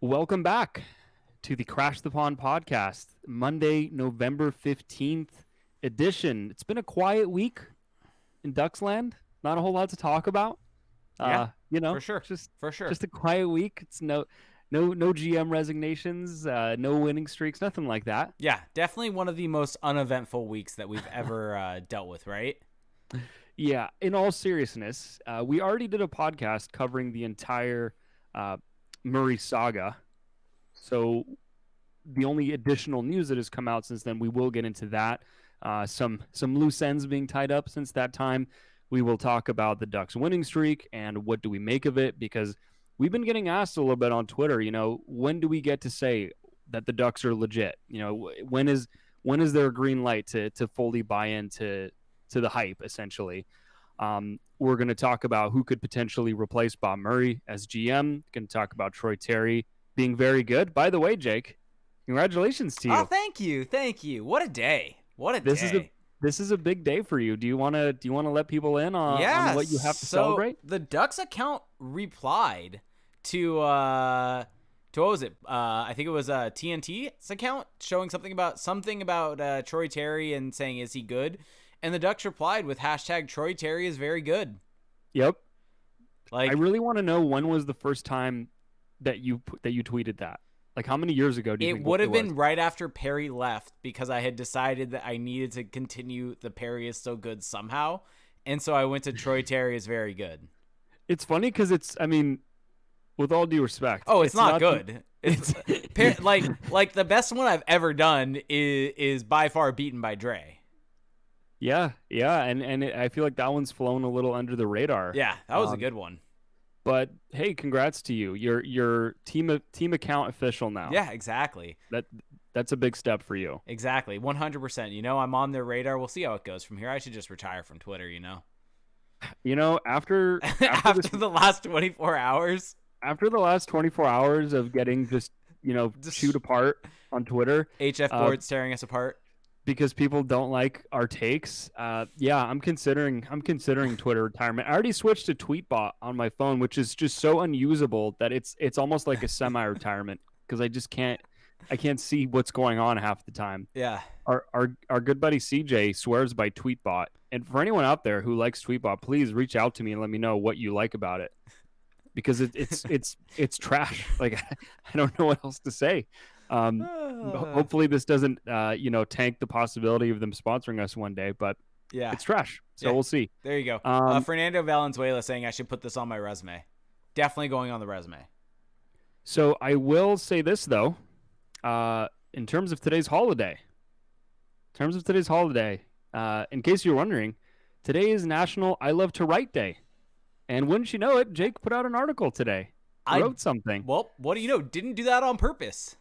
Welcome back to the Crash the Pond podcast, Monday, November 15th edition. It's been a quiet week in Ducksland. Not a whole lot to talk about. Yeah, for sure. Just a quiet week. It's no GM resignations, no winning streaks, nothing like that. Yeah, definitely one of the most uneventful weeks that we've ever dealt with, right? Yeah, in all seriousness, we already did a podcast covering the entire Murray saga. So the only additional news that has come out since then, we will get into that. Some loose ends being tied up since that time. We will talk about the Ducks winning streak and what do we make of it, because we've been getting asked a little bit on Twitter, when do we get to say that the Ducks are legit? When is there a green light to fully buy into the hype, essentially? We're going to talk about who could potentially replace Bob Murray as GM. Going to talk about Troy Terry being very good. By the way, Jake, congratulations to you. Oh, thank you. What a day. This is a big day for you. Do you want to let people in on what you have to celebrate? The Ducks account replied to what was it? I think it was TNT's account showing something about Troy Terry and saying, is he good? And the Ducks replied with hashtag Troy Terry is very good. Yep. I really want to know, when was the first time that you tweeted that? Like, how many years ago do you think it would have been? Right after Perry left, because I had decided that I needed to continue the Perry is so good somehow. And so I went to Troy Terry is very good. It's funny because with all due respect. Oh, it's not good. It's like the best one I've ever done is by far beaten by Dre. Yeah, and I feel like that one's flown a little under the radar. Yeah, that was a good one. But hey, congrats to you. You're team account official now. Yeah, exactly. That's a big step for you. Exactly, 100%. I'm on their radar. We'll see how it goes from here. I should just retire from Twitter. After the last 24 hours. After the last 24 hours of getting just chewed apart on Twitter, HF boards tearing us apart. Because people don't like our takes. I'm considering Twitter retirement. I already switched to Tweetbot on my phone, which is just so unusable that it's almost like a semi-retirement, because I can't see what's going on half the time. Yeah. Our good buddy CJ swears by Tweetbot. And for anyone out there who likes Tweetbot, please reach out to me and let me know what you like about it. Because it's trash. Like, I don't know what else to say. Hopefully this doesn't tank the possibility of them sponsoring us one day, but yeah, it's trash, so we'll see. There you go. Fernando Valenzuela saying I should put this on my resume. Definitely going on the resume. So I will say this though, in terms of today's holiday, in case you're wondering, today is National I Love to Write Day, and wouldn't you know it, Jake put out an article today. I wrote something. Well, what do you know? Didn't do that on purpose.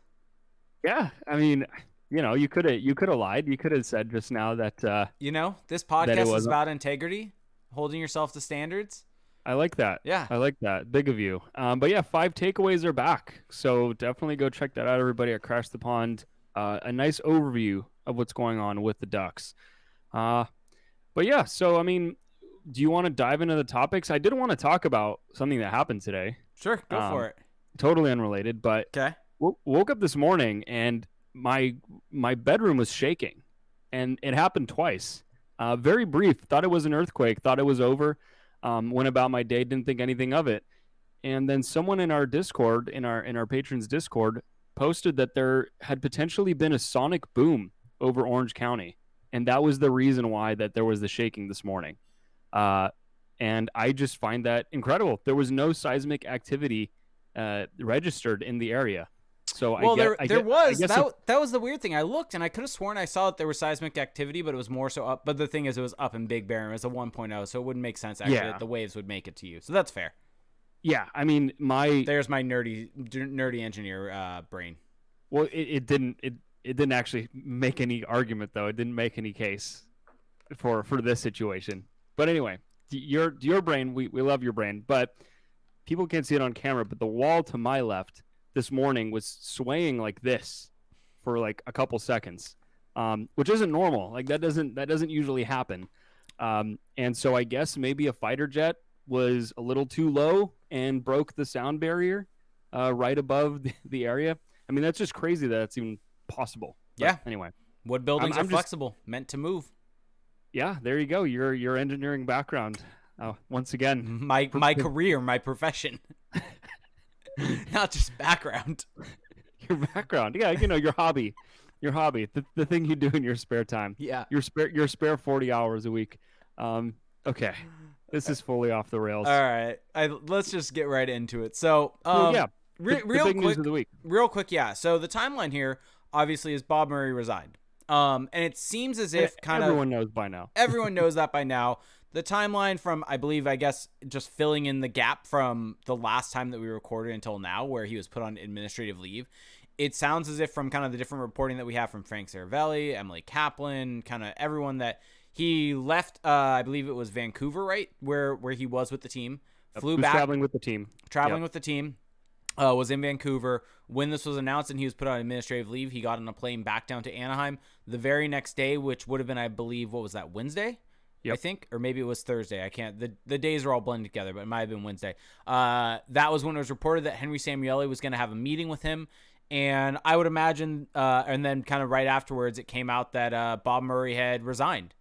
Yeah, I mean, you could have lied. You could have said just now that this podcast is about integrity, holding yourself to standards. I like that. Yeah, I like that. Big of you. But yeah, 5 takeaways are back, so definitely go check that out, everybody, at Crash the Pond. A nice overview of what's going on with the Ducks. But yeah, so I mean, do you want to dive into the topics? I did want to talk about something that happened today. Sure, go for it. Totally unrelated, but okay. Woke up this morning and my bedroom was shaking, and it happened twice. Very brief. Thought it was an earthquake. Thought it was over. Went about my day. Didn't think anything of it. And then someone in our Discord, in our patrons' Discord, posted that there had potentially been a sonic boom over Orange County, and that was the reason why that there was the shaking this morning. And I just find that incredible. There was no seismic activity registered in the area. So that was the weird thing. I looked and I could have sworn I saw that there was seismic activity, but it was more so up. But the thing is, it was up in Big Bear. It was a 1.0, so it wouldn't make sense actually that the waves would make it to you. So that's fair. Yeah, I mean, there's my nerdy engineer brain. Well, it didn't actually make any argument though. It didn't make any case for this situation. But anyway, your brain, we love your brain, but people can't see it on camera. But the wall to my left this morning was swaying like this for like a couple seconds, which isn't normal. Like that doesn't usually happen. And so I guess maybe a fighter jet was a little too low and broke the sound barrier. right above the area. I mean, that's just crazy that it's even possible. But Yeah. anyway, Wood buildings are I'm just flexible, meant to move. yeah. There you go. Your engineering background. Once again, My career, my profession, not just background. your background. Yeah, your hobby, the thing you do in your spare time. Yeah. Your spare 40 hours a week. Okay, this is fully off the All rails. right. Let's just get right into it. So, So yeah, the real big news of quick, the week. yeah. So the timeline here obviously is Bob Murray resigned. And it seems as if kind of Everyone knows by now. everyone knows that by now. The timeline from, I guess, just filling in the gap from the last time that we recorded until now, where he was put on administrative leave. It sounds as if from kind of the different reporting that we have from Frank Saravelli, Emily Kaplan, kind of everyone that he left, I believe it was Vancouver, right? Where he was with the team. Flew back. Traveling with the team. With the team. Was in Vancouver. When this was announced and he was put on administrative leave, he got on a plane back down to Anaheim. The very next day, which would have been, I believe, what was that, Wednesday? Yep. I think, or maybe it was Thursday. I can't. The days are all blended together, but it might have been Wednesday. That was when it was reported that Henry Samueli was going to have a meeting with him. And I would imagine, and then kind of right afterwards, it came out that Bob Murray had resigned.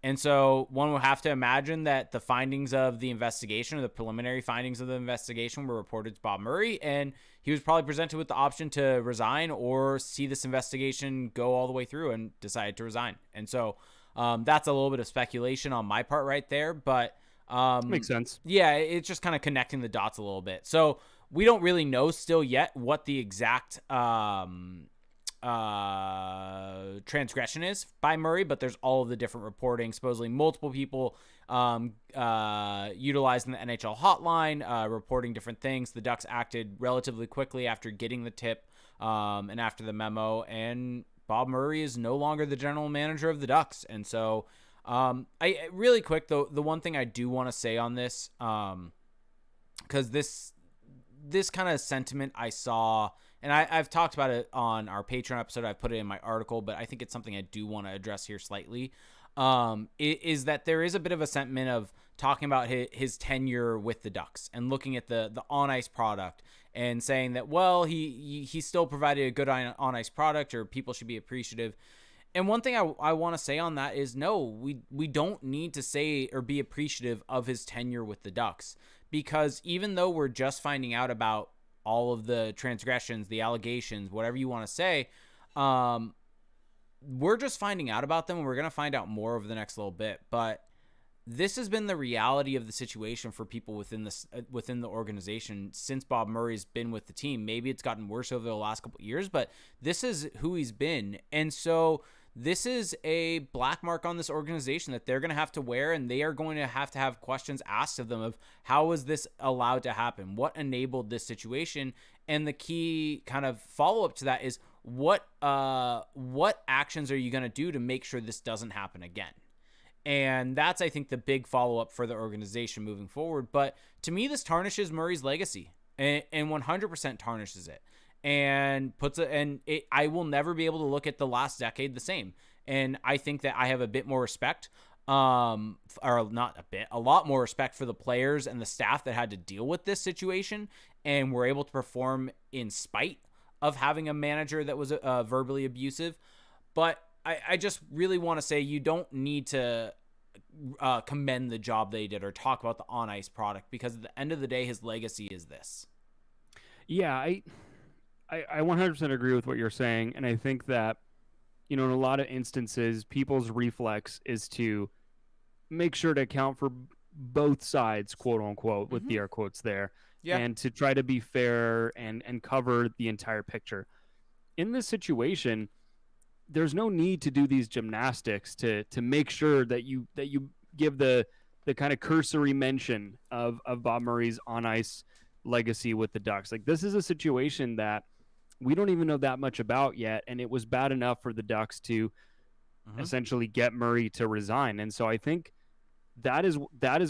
And so one would have to imagine that the findings of the investigation, or the preliminary findings of the investigation, were reported to Bob Murray, and he was probably presented with the option to resign or see this investigation go all the way through, and decided to resign. And so that's a little bit of speculation on my part right there, but makes sense. Yeah, it's just kind of connecting the dots a little bit. So we don't really know still yet what the exact transgression is by Murray, but there's all of the different reporting. Supposedly multiple people utilizing the NHL hotline, reporting different things. The Ducks acted relatively quickly after getting the tip and after the memo, and Bob Murray is no longer the general manager of the Ducks. And so I really quick, though, the one thing I do want to say on this, because this kind of sentiment I saw, and I've talked about it on our Patreon episode, I've put it in my article, but I think it's something I do want to address here slightly, is that there is a bit of a sentiment of talking about his tenure with the Ducks and looking at the on-ice product and saying that, well, he still provided a good on-ice product, or people should be appreciative. And one thing I want to say on that is, no, we don't need to say or be appreciative of his tenure with the Ducks, because even though we're just finding out about all of the transgressions, the allegations, whatever you want to say, we're just finding out about them, and we're going to find out more over the next little bit. But this has been the reality of the situation for people within the organization since Bob Murray's been with the team. Maybe it's gotten worse over the last couple of years, but this is who he's been. And so this is a black mark on this organization that they're going to have to wear, and they are going to have questions asked of them of how was this allowed to happen? What enabled this situation? And the key kind of follow-up to that is what actions are you going to do to make sure this doesn't happen again? And that's, I think, the big follow-up for the organization moving forward. But to me, this tarnishes Murray's legacy, and 100% tarnishes it. And I will never be able to look at the last decade the same. And I think that I have a bit more respect, or not a bit, a lot more respect for the players and the staff that had to deal with this situation and were able to perform in spite of having a manager that was verbally abusive. But I just really want to say you don't need to commend the job they did or talk about the on-ice product, because at the end of the day, his legacy is this. Yeah, I 100% agree with what you're saying, and I think that, in a lot of instances, people's reflex is to make sure to account for both sides, quote unquote, with the air quotes there, and to try to be fair and cover the entire picture. In this situation, there's no need to do these gymnastics to make sure that you give the kind of cursory mention of Bob Murray's on ice legacy with the Ducks. Like, this is a situation that we don't even know that much about yet, and it was bad enough for the Ducks to essentially get Murray to resign. And so I think that is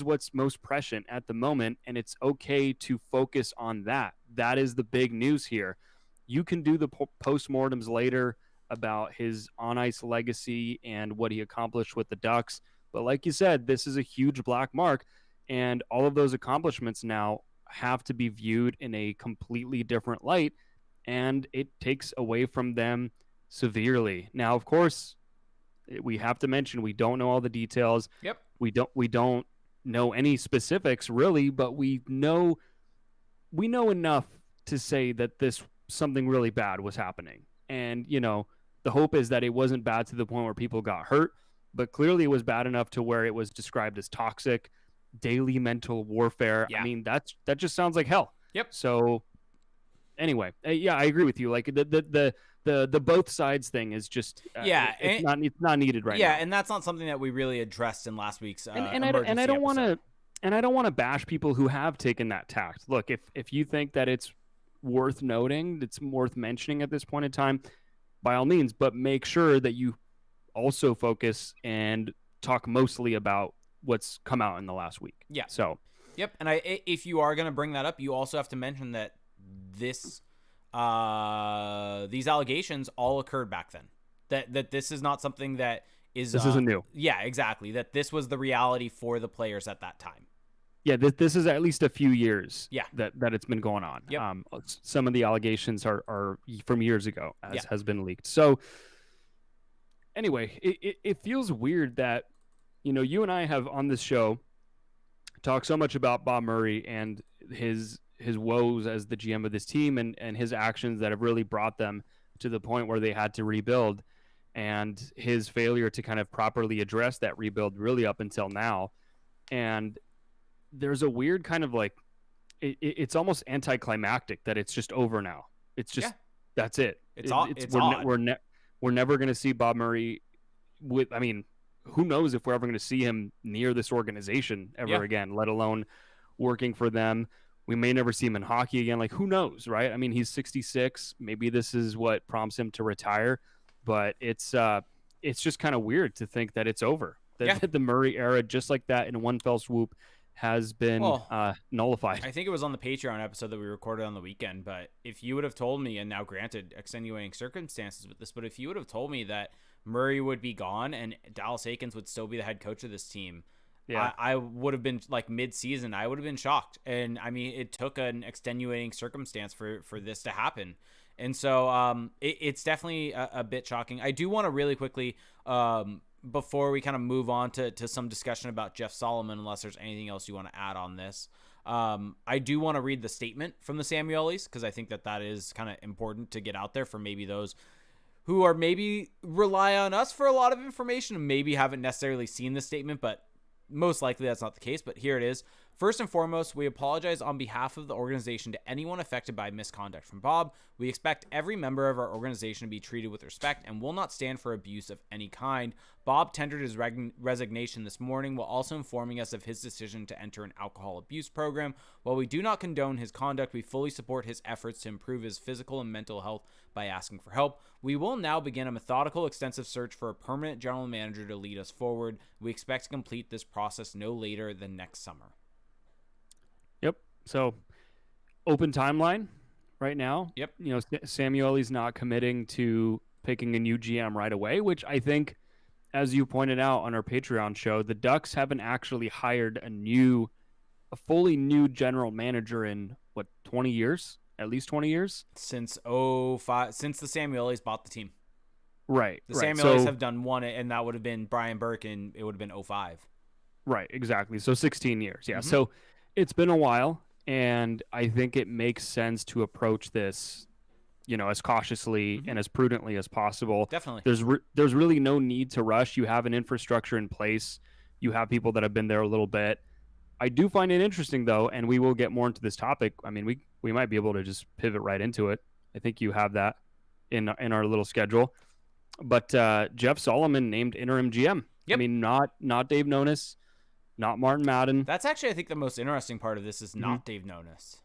what's most prescient at the moment, and it's okay to focus on that. That is the big news here. You can do the postmortems later about his on-ice legacy and what he accomplished with the Ducks, but like you said, this is a huge black mark, and all of those accomplishments now have to be viewed in a completely different light, and it takes away from them severely. Now, of course, we have to mention we don't know all the details. Yep. We don't know any specifics really, but we know enough to say that this something really bad was happening. And, the hope is that it wasn't bad to the point where people got hurt, but clearly it was bad enough to where it was described as toxic, daily mental warfare. Yeah. I mean, that just sounds like hell. Yep. So anyway, yeah, I agree with you. Like the both sides thing is just it's not needed right now. Yeah, and that's not something that we really addressed in last week's and I don't want to bash people who have taken that tact. Look, if you think that it's worth noting, it's worth mentioning at this point in time, by all means, but make sure that you also focus and talk mostly about what's come out in the last week. Yeah. So, yep. And if you are going to bring that up, you also have to mention that these allegations all occurred back then. That this is not something that is this isn't new. Yeah, exactly. That this was the reality for the players at that time. Yeah, this is at least a few years. Yeah. that it's been going on. Yep. Some of the allegations are from years ago, as has been leaked. So anyway, it feels weird that you and I have on this show talked so much about Bob Murray and his woes as the GM of this team and his actions that have really brought them to the point where they had to rebuild, and his failure to kind of properly address that rebuild really up until now. And there's a weird kind of like it's almost anticlimactic that it's just over now. It's just that's it. It's odd. We're never going to see Bob Murray with. I mean, who knows if we're ever going to see him near this organization ever again, let alone working for them. We may never see him in hockey again. Like, who knows, right? I mean, he's 66. Maybe this is what prompts him to retire. But it's just kind of weird to think that it's over. That the Murray era, just like that, in one fell swoop, has been nullified. I think it was on the Patreon episode that we recorded on the weekend, but if you would have told me, and now granted extenuating circumstances with this, but if you would have told me that Murray would be gone and Dallas Eakins would still be the head coach of this team, I would have been like mid-season. I would have been shocked. And I mean, it took an extenuating circumstance for this to happen. And so it's definitely a bit shocking. I do want to really quickly, before we kind of move on to some discussion about Jeff Solomon, unless there's anything else you want to add on this, I do want to read the statement from the Samuelis, because I think that is kind of important to get out there for maybe those who are maybe rely on us for a lot of information and maybe haven't necessarily seen the statement, but most likely that's not the case. But here it is. First and foremost, we apologize on behalf of the organization to anyone affected by misconduct from Bob. We expect every member of our organization to be treated with respect and will not stand for abuse of any kind. Bob tendered his resignation this morning while also informing us of his decision to enter an alcohol abuse program. While we do not condone his conduct, we fully support his efforts to improve his physical and mental health by asking for help. We will now begin a methodical, extensive search for a permanent general manager to lead us forward. We expect to complete this process no later than next summer. Yep. So, open timeline right now. Yep. Samueli's not committing to picking a new GM right away, which I think, as you pointed out on our Patreon show, the Ducks haven't actually hired a fully new general manager in 20 years? At least 20 years? Since 2005, since the Samuelis bought the team. Right. The Samuelis have done one, and that would have been Brian Burke, and it would have been 2005. Right, exactly. So 16 years. Yeah. Mm-hmm. So it's been a while, and I think it makes sense to approach this, as cautiously and as prudently as possible. Definitely. There's really no need to rush. You have an infrastructure in place. You have people that have been there a little bit. I do find it interesting, though, and we will get more into this topic. I mean, we might be able to just pivot right into it. I think you have that in our little schedule. But Jeff Solomon named interim GM. Yep. I mean, not Dave Nonis, not Martin Madden. That's actually, I think, the most interesting part of this is not Dave Nonis.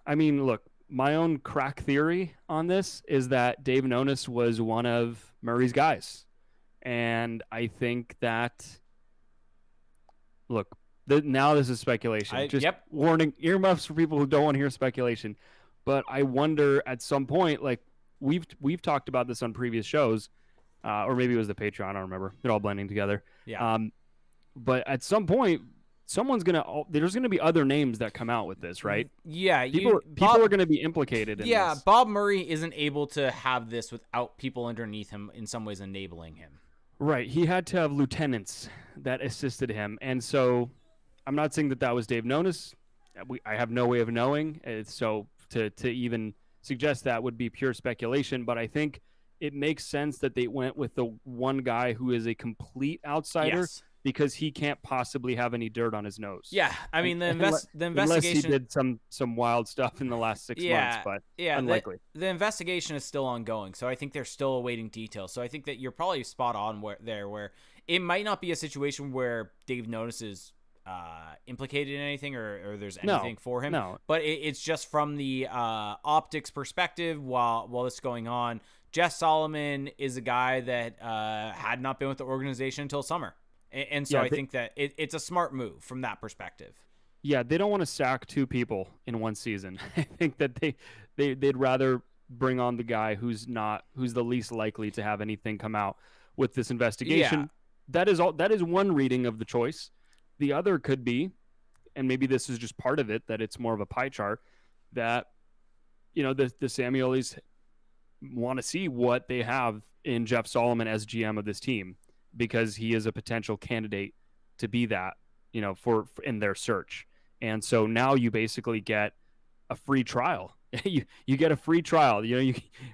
I mean, look, my own crack theory on this is that Dave Nonis was one of Murray's guys. And I think that, look, now this is speculation. Warning, earmuffs for people who don't want to hear speculation. But I wonder at some point, like we've talked about this on previous shows, or maybe it was the Patreon, I don't remember. They're all blending together. Yeah. But at some point, there's gonna be other names that come out with this, right? Yeah, People are gonna be implicated in yeah, this. Bob Murray isn't able to have this without people underneath him in some ways enabling him. Right. He had to have lieutenants that assisted him. And so I'm not saying that that was Dave Nonis. I have no way of knowing. So to even suggest that would be pure speculation. But I think it makes sense that they went with the one guy who is a complete outsider Yes. because he can't possibly have any dirt on his nose. Yeah, I mean the Unless he investigation. did some wild stuff in the last 6 months, but unlikely. The investigation is still ongoing, so I think they're still awaiting details. So I think that you're probably spot on where it might not be a situation where Dave Nonis is implicated in anything or there's anything for him. No. But it's just from the optics perspective while this is going on. Jeff Solomon is a guy that had not been with the organization until summer. And so I think that it's a smart move from that perspective. Yeah, they don't want to sack 2 people in one season. I think that they'd rather bring on the guy who's the least likely to have anything come out with this investigation. Yeah. That is one reading of the choice. The other could be, and maybe this is just part of it, that it's more of a pie chart, that the Samiolis want to see what they have in Jeff Solomon as GM of this team, because he is a potential candidate to be that, for in their search. And so now you basically get a free trial. you get a free trial.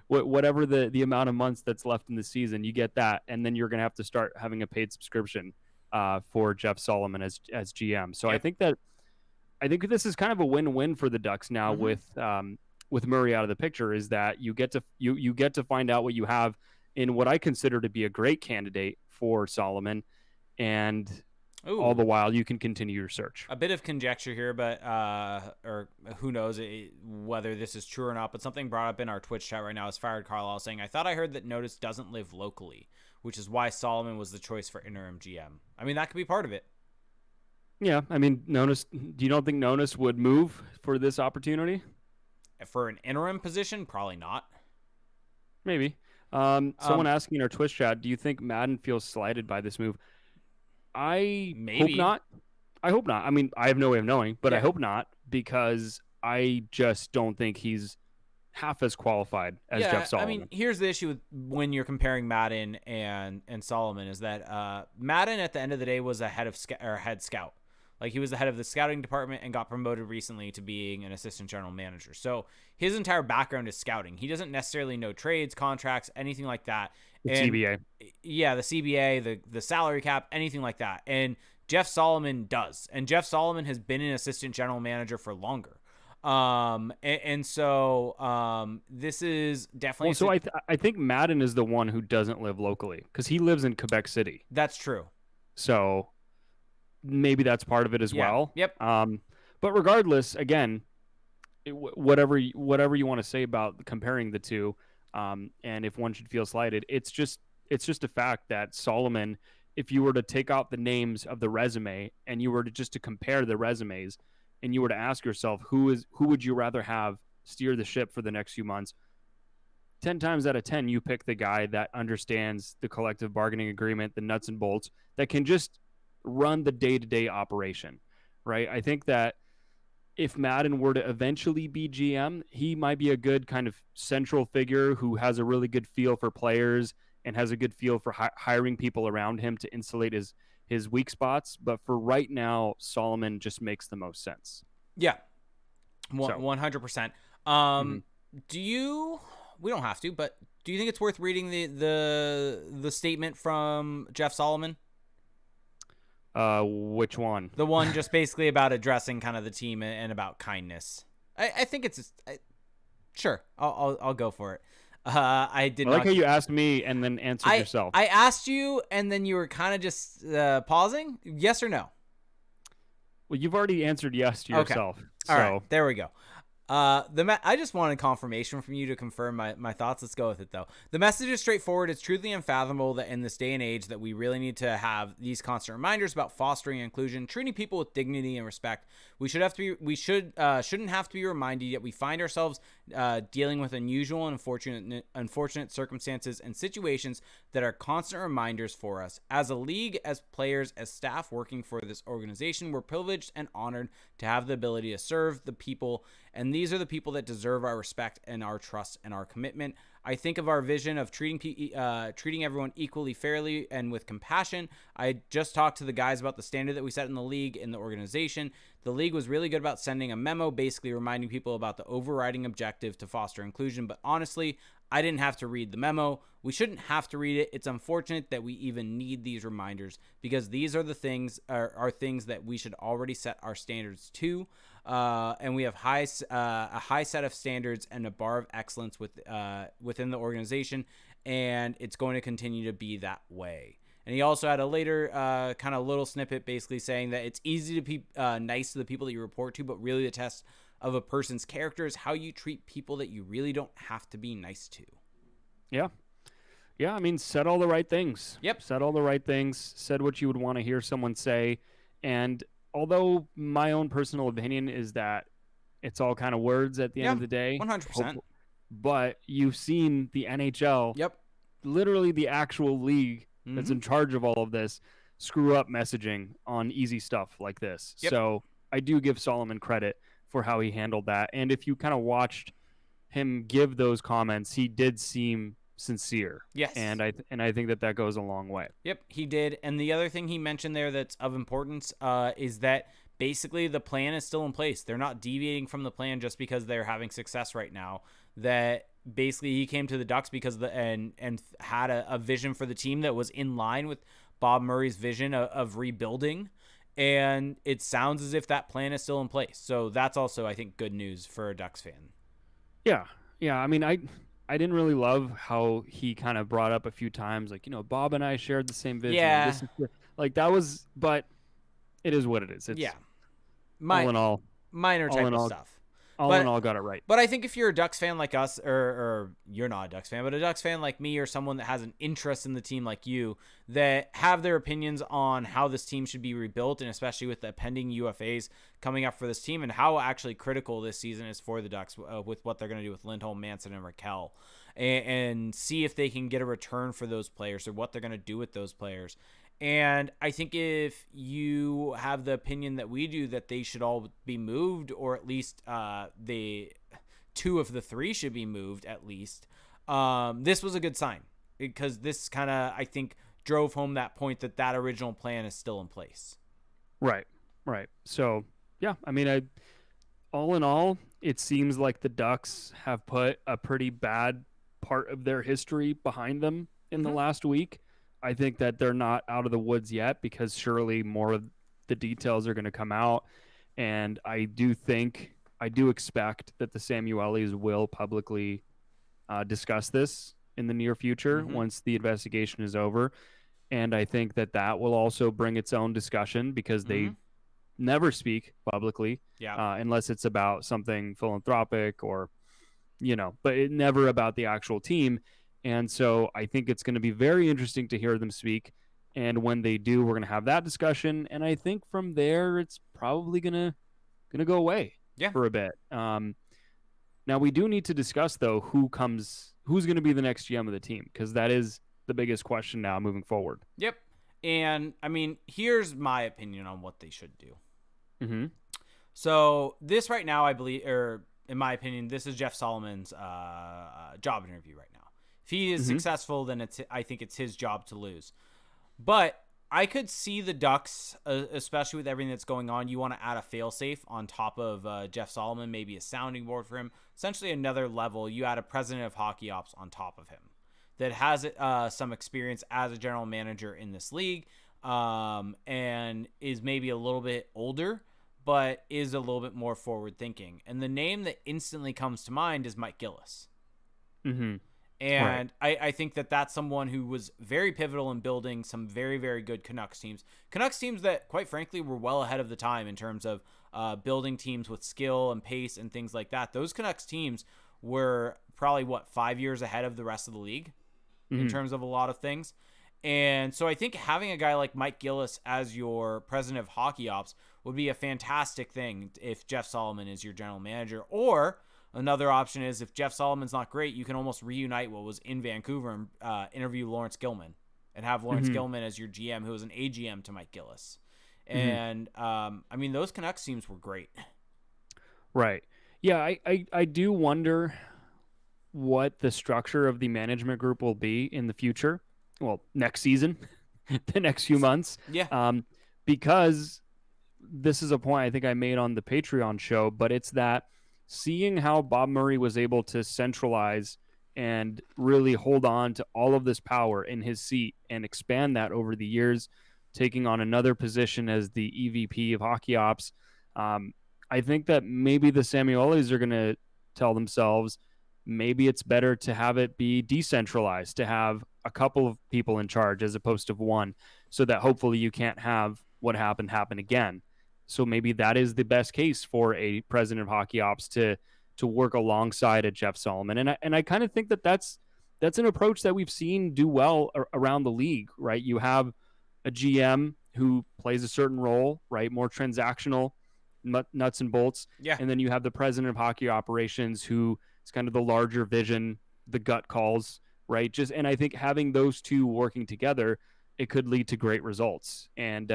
Whatever the amount of months that's left in the season, you get that, and then you're going to have to start having a paid subscription for Jeff Solomon as GM. So yep. I think this is kind of a win-win for the Ducks now with Murray out of the picture, is that you get to find out what you have in what I consider to be a great candidate for Solomon, and all the while you can continue your search. A bit of conjecture here, but or who knows whether this is true or not, but something brought up in our Twitch chat right now is Fired Carlisle saying, I thought I heard that Notis doesn't live locally, which is why Solomon was the choice for interim GM. I mean, that could be part of it. Yeah, I mean, do you don't think Nonis would move for this opportunity? For an interim position? Probably not. Maybe. Someone asking in our Twitch chat, do you think Madden feels slighted by this move? I hope not. I mean, I have no way of knowing, but I hope not, because I just don't think he's half as qualified as Jeff Solomon. I mean, here's the issue with when you're comparing Madden and Solomon is that Madden at the end of the day was a head scout. Like, he was the head of the scouting department and got promoted recently to being an assistant general manager. So his entire background is scouting. He doesn't necessarily know trades, contracts, anything like that. CBA. Yeah, the CBA, the salary cap, anything like that. And Jeff Solomon does. And Jeff Solomon has been an assistant general manager for longer. So this is definitely... Well, so I think Madden is the one who doesn't live locally, because he lives in Quebec City. That's true. So maybe that's part of it as well. Yep. But regardless, again, whatever you want to say about comparing the two, and if one should feel slighted, it's just a fact that Solomon, if you were to take out the names of the resume and you were to compare the resumes, and you were to ask yourself who would you rather have steer the ship for the next few months, 10 times out of 10 you pick the guy that understands the collective bargaining agreement, the nuts and bolts, that can just run the day-to-day operation, right? I think that if Madden were to eventually be GM, he might be a good kind of central figure who has a really good feel for players and has a good feel for hiring people around him to insulate his weak spots. But for right now, Solomon just makes the most sense. Yeah, 100%. We don't have to, but do you think it's worth reading the statement from Jeff Solomon? Which one? The one just basically about addressing kind of the team and about kindness. I think it's sure. I'll go for it. I like how you asked me and then answered yourself. I asked you and then you were kind of just pausing. Yes or no? Well, you've already answered yes to yourself. Okay. All right, there we go. I just wanted confirmation from you to confirm my thoughts. Let's go with it, though. The message is straightforward. It's truly unfathomable that in this day and age that we really need to have these constant reminders about fostering inclusion, treating people with dignity and respect. Shouldn't have to be reminded, yet we find ourselves dealing with unusual and unfortunate circumstances and situations that are constant reminders for us. As a league, as players, as staff working for this organization, we're privileged and honored to have the ability to serve the people, and these are the people that deserve our respect and our trust and our commitment. I think of our vision of treating everyone equally, fairly, and with compassion. I just talked to the guys about the standard that we set in the league, in the organization. The league was really good about sending a memo basically reminding people about the overriding objective to foster inclusion, but honestly, I didn't have to read the memo. We shouldn't have to read it. It's unfortunate that we even need these reminders, because these are the things are things that we should already set our standards to. And we have a high set of standards and a bar of excellence within the organization, and it's going to continue to be that way. And he also had a later kind of little snippet basically saying that it's easy to be nice to the people that you report to, but really the test of a person's character is how you treat people that you really don't have to be nice to. Yeah. Yeah, I mean, said all the right things. Yep. Said all the right things, said what you would want to hear someone say. And although my own personal opinion is that it's all kind of words at the end of the day. 100%. But you've seen the NHL, Yep. literally the actual league that's in charge of all of this, screw up messaging on easy stuff like this. Yep. So I do give Solomon credit for how he handled that. And if you kind of watched him give those comments, he did seem sincere. Yes. And I think that goes a long way. Yep, he did. And the other thing he mentioned there that's of importance is that basically the plan is still in place. They're not deviating from the plan just because they're having success right now. That basically he came to the Ducks because and had a vision for the team that was in line with Bob Murray's vision of rebuilding. And it sounds as if that plan is still in place. So that's also, I think, good news for a Ducks fan. Yeah. Yeah. I mean, I didn't really love how he kind of brought up a few times, like, Bob and I shared the same vision. Yeah. But it is what it is. It's all in all, minor type of stuff. All in all, got it right. But I think if you're a Ducks fan like us, or you're not a Ducks fan, but a Ducks fan like me, or someone that has an interest in the team like you, that have their opinions on how this team should be rebuilt, and especially with the pending UFAs coming up for this team, and how actually critical this season is for the Ducks with what they're going to do with Lindholm, Manson, and Raquel, and see if they can get a return for those players or what they're going to do with those players. And I think if you have the opinion that we do that they should all be moved, or at least the two of the three should be moved at least, this was a good sign, because this kind of, I think, drove home that point that original plan is still in place. Right. So, yeah, I mean, all in all, it seems like the Ducks have put a pretty bad part of their history behind them in the last week. I think that they're not out of the woods yet, because surely more of the details are going to come out. And I do expect that the Samuelis will publicly discuss this in the near future once the investigation is over. And I think that will also bring its own discussion, because they never speak publicly unless it's about something philanthropic or, but it never about the actual team. And so I think it's going to be very interesting to hear them speak. And when they do, we're going to have that discussion. And I think from there, it's probably going to go away for a bit. Now, we do need to discuss, though, who's going to be the next GM of the team, because that is the biggest question now moving forward. Yep. And, I mean, here's my opinion on what they should do. So this right now, I believe, or in my opinion, this is Jeff Solomon's job interview right now. If he is successful, then I think it's his job to lose. But I could see the Ducks, especially with everything that's going on, you want to add a failsafe on top of Jeff Solomon, maybe a sounding board for him. Essentially another level. You add a president of hockey ops on top of him that has some experience as a general manager in this league, and is maybe a little bit older, but is a little bit more forward thinking. And the name that instantly comes to mind is Mike Gillis. Right. And I think that that's someone who was very pivotal in building some very, very good Canucks teams. Canucks teams that, quite frankly, were well ahead of the time in terms of building teams with skill and pace and things like that. Those Canucks teams were probably, 5 years ahead of the rest of the league in Hmm. terms of a lot of things. And so I think having a guy like Mike Gillis as your president of hockey ops would be a fantastic thing if Jeff Solomon is your general manager. Or another option is if Jeff Solomon's not great, you can almost reunite what was in Vancouver and interview Lawrence Gilman and have Lawrence Hmm. Gilman as your GM, who was an AGM to Mike Gillis. Hmm. And I mean, those Canucks teams were great. Right. Yeah, I do wonder what the structure of the management group will be in the future. Well, next season, the next few months, Yeah. because this is a point I think I made on the Patreon show, but it's that seeing how Bob Murray was able to centralize and really hold on to all of this power in his seat and expand that over the years, taking on another position as the EVP of hockey ops. Um, I think that maybe the Samuelis are going to tell themselves maybe it's better to have it be decentralized, to have a couple of people in charge as opposed to one, so that hopefully you can't have what happened happen again. So maybe that is the best case for a president of hockey ops to work alongside a Jeff Solomon. And I kind of think that that's an approach that we've seen do well around the league, right? You have a GM who plays a certain role, right? More transactional, nuts and bolts. Yeah. And then you have the president of hockey operations who is kind of the larger vision, the gut calls, right? And I think having those two working together, it could lead to great results. And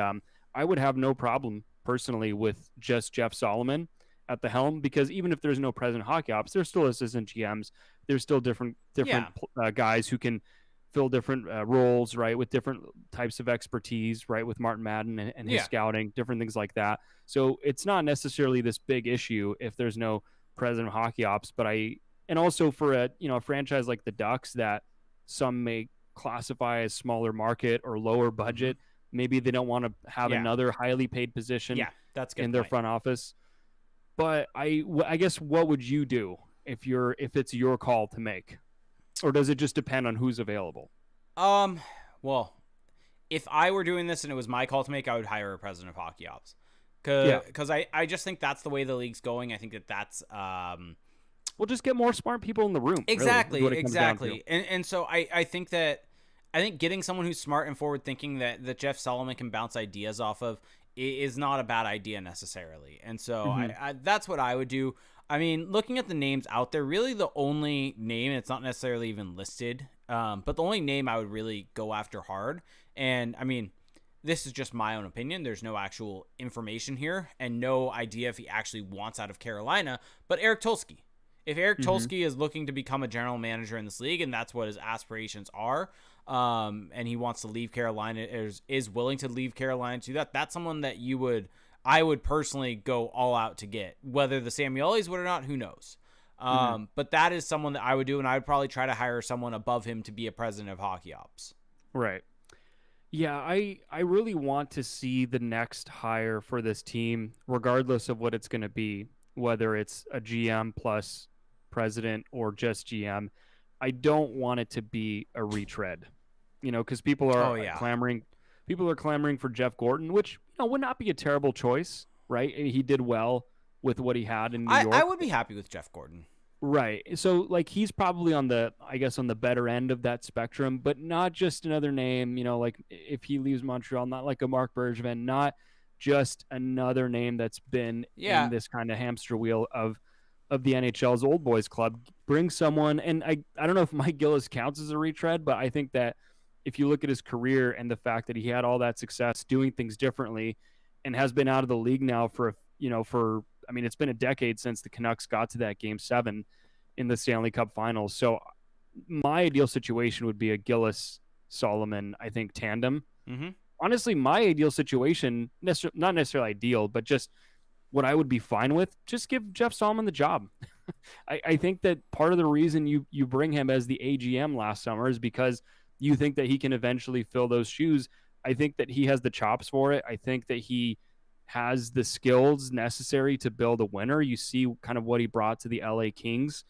I would have no problem personally with just Jeff Solomon at the helm, because even if there's no president of hockey ops, there's still assistant GMs. There's still different Yeah. guys who can fill different roles, right, with different types of expertise, right, with Martin Madden and his Yeah. scouting, different things like that. So it's not necessarily this big issue if there's no president of hockey ops. But and also for a franchise like the Ducks that some may classify as smaller market or lower budget, maybe they don't want to have Yeah. another highly paid position Yeah. That's a good in their point. front office. But I guess what would you do if it's your call to make, or does it just depend on who's available? Well, if I were doing this and it was my call to make, I would hire a president of hockey ops. Yeah. Because I just think that's the way the league's going. I think that's We'll just get more smart people in the room. exactly, Really, is what it comes down to. exactly. And so I think that getting someone who's smart and forward thinking that Jeff Solomon can bounce ideas off of is not a bad idea necessarily. And so I that's what I would do. I mean, looking at the names out there, really the only name, it's not necessarily even listed, but the only name I would really go after hard, and I mean, this is just my own opinion. There's no actual information here and no idea if he actually wants out of Carolina, but Eric Tulsky. If Eric Tulsky is looking to become a general manager in this league, and that's what his aspirations are, and he wants to leave Carolina, is willing to leave Carolina to do that, that's someone that I would personally go all out to get. Whether the Samuelis would or not, who knows? But that is someone that I would do, and I would probably try to hire someone above him to be a president of hockey ops. Right. Yeah, I really want to see the next hire for this team, regardless of what it's going to be, whether it's a GM plus president or just GM. I don't want it to be a retread, because people are clamoring. People are clamoring for Jeff Gorton, which would not be a terrible choice, right? He did well with what he had in New York. I would be happy with Jeff Gorton. Right. So he's probably on the better end of that spectrum, but not just another name, like if he leaves Montreal, not like a Marc Bergevin, not just another name that's been in this kind of hamster wheel of the NHL's old boys club. Bring someone, and I don't know if Mike Gillis counts as a retread, but I think that if you look at his career and the fact that he had all that success doing things differently and has been out of the league now for it's been a decade since the Canucks got to that Game 7 in the Stanley Cup Finals. So my ideal situation would be a Gillis-Solomon, I think, tandem. Mm-hmm. Honestly, my ideal situation, not necessarily ideal, but just what I would be fine with, just give Jeff Solomon the job. I think that part of the reason you bring him as the AGM last summer is because you think that he can eventually fill those shoes. I think that he has the chops for it. I think that he has the skills necessary to build a winner. You see kind of what he brought to the LA Kings.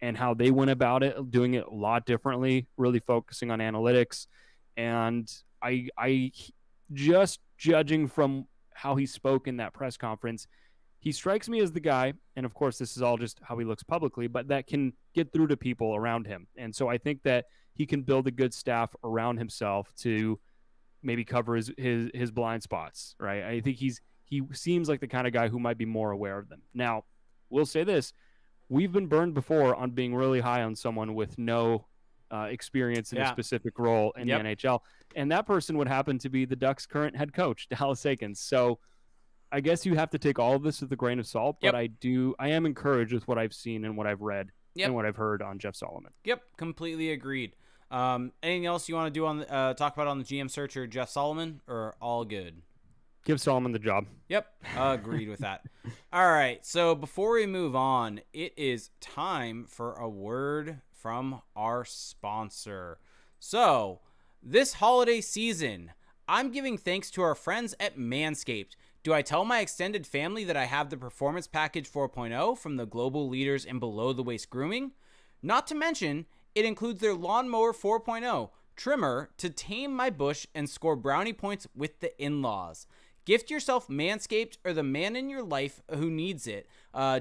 and how they went about it, doing it a lot differently, really focusing on analytics. And I just judging from how he spoke in that press conference, he strikes me as the guy, and of course this is all just how he looks publicly, but that can get through to people around him. And so I think that he can build a good staff around himself to maybe cover his blind spots, right? I think he seems like the kind of guy who might be more aware of them. Now, we'll say this: we've been burned before on being really high on someone with no experience in a specific role in the NHL, and that person would happen to be the Ducks' current head coach, Dallas Eakins. So I guess you have to take all of this with a grain of salt, but I am encouraged with what I've seen and what I've read and what I've heard on Jeff Solomon. Yep, completely agreed. Anything else you want to do on talk about on the GM search or Jeff Solomon, or all good? Give Solomon the job. Yep, agreed with that. All right, so before we move on, it is time for a word from our sponsor. So, this holiday season, I'm giving thanks to our friends at Manscaped. Do I tell my extended family that I have the Performance Package 4.0 from the global leaders in below-the-waist grooming? Not to mention, it includes their Lawnmower 4.0 trimmer to tame my bush and score brownie points with the in-laws. Gift yourself Manscaped or the man in your life who needs it.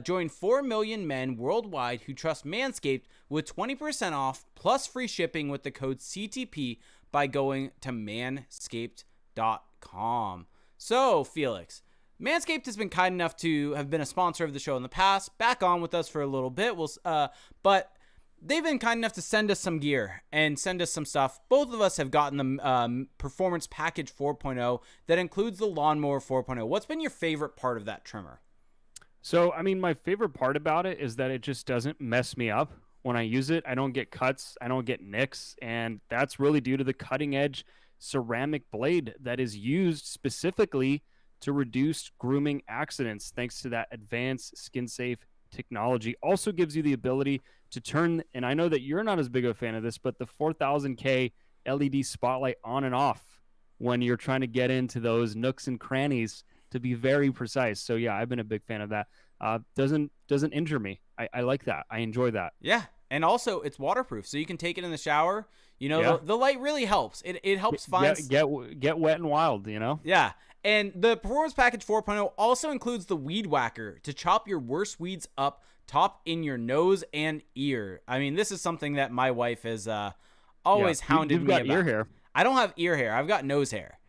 Join 4 million men worldwide who trust Manscaped with 20% off plus free shipping with the code CTP by going to manscaped.com. So, Felix, Manscaped has been kind enough to have been a sponsor of the show in the past, back on with us for a little bit, but they've been kind enough to send us some gear and send us some stuff. Both of us have gotten the Performance Package 4.0 that includes the Lawnmower 4.0. What's been your favorite part of that trimmer? So, I mean, my favorite part about it is that it just doesn't mess me up when I use it. I don't get cuts, I don't get nicks, and that's really due to the cutting-edge ceramic blade that is used specifically to reduce grooming accidents thanks to that advanced skin-safe technology. Also gives you the ability to turn, and I know that you're not as big of a fan of this, but the 4000K LED spotlight on and off when you're trying to get into those nooks and crannies to be very precise. So yeah, I've been a big fan of that. Doesn't injure me. I like that. I enjoy that. Yeah. And also it's waterproof, so you can take it in the shower. You know, the light really helps. It helps find get wet and wild, you know? Yeah. And the Performance Package 4.0 also includes the Weed Whacker to chop your worst weeds up top in your nose and ear. I mean, this is something that my wife has always hounded me about. You've got ear hair. I don't have ear hair. I've got nose hair.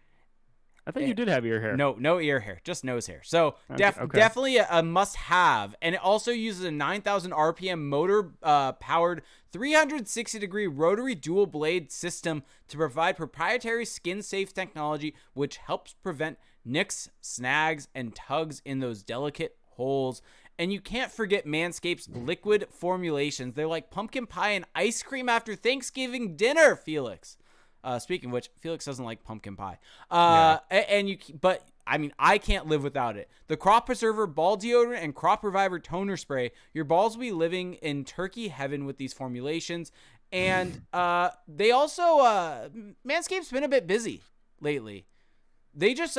I thought you did have ear hair. No ear hair, just nose hair. So definitely a must-have. And it also uses a 9,000 RPM motor powered 360-degree rotary dual blade system to provide proprietary skin-safe technology, which helps prevent nicks, snags, and tugs in those delicate holes. And you can't forget Manscaped's liquid formulations. They're like pumpkin pie and ice cream after Thanksgiving dinner, Felix. Speaking of which, Felix doesn't like pumpkin pie. But I mean, I can't live without it. The Crop Preserver Ball Deodorant and Crop Reviver Toner Spray. Your balls will be living in turkey heaven with these formulations. And they also, Manscaped's been a bit busy lately. They just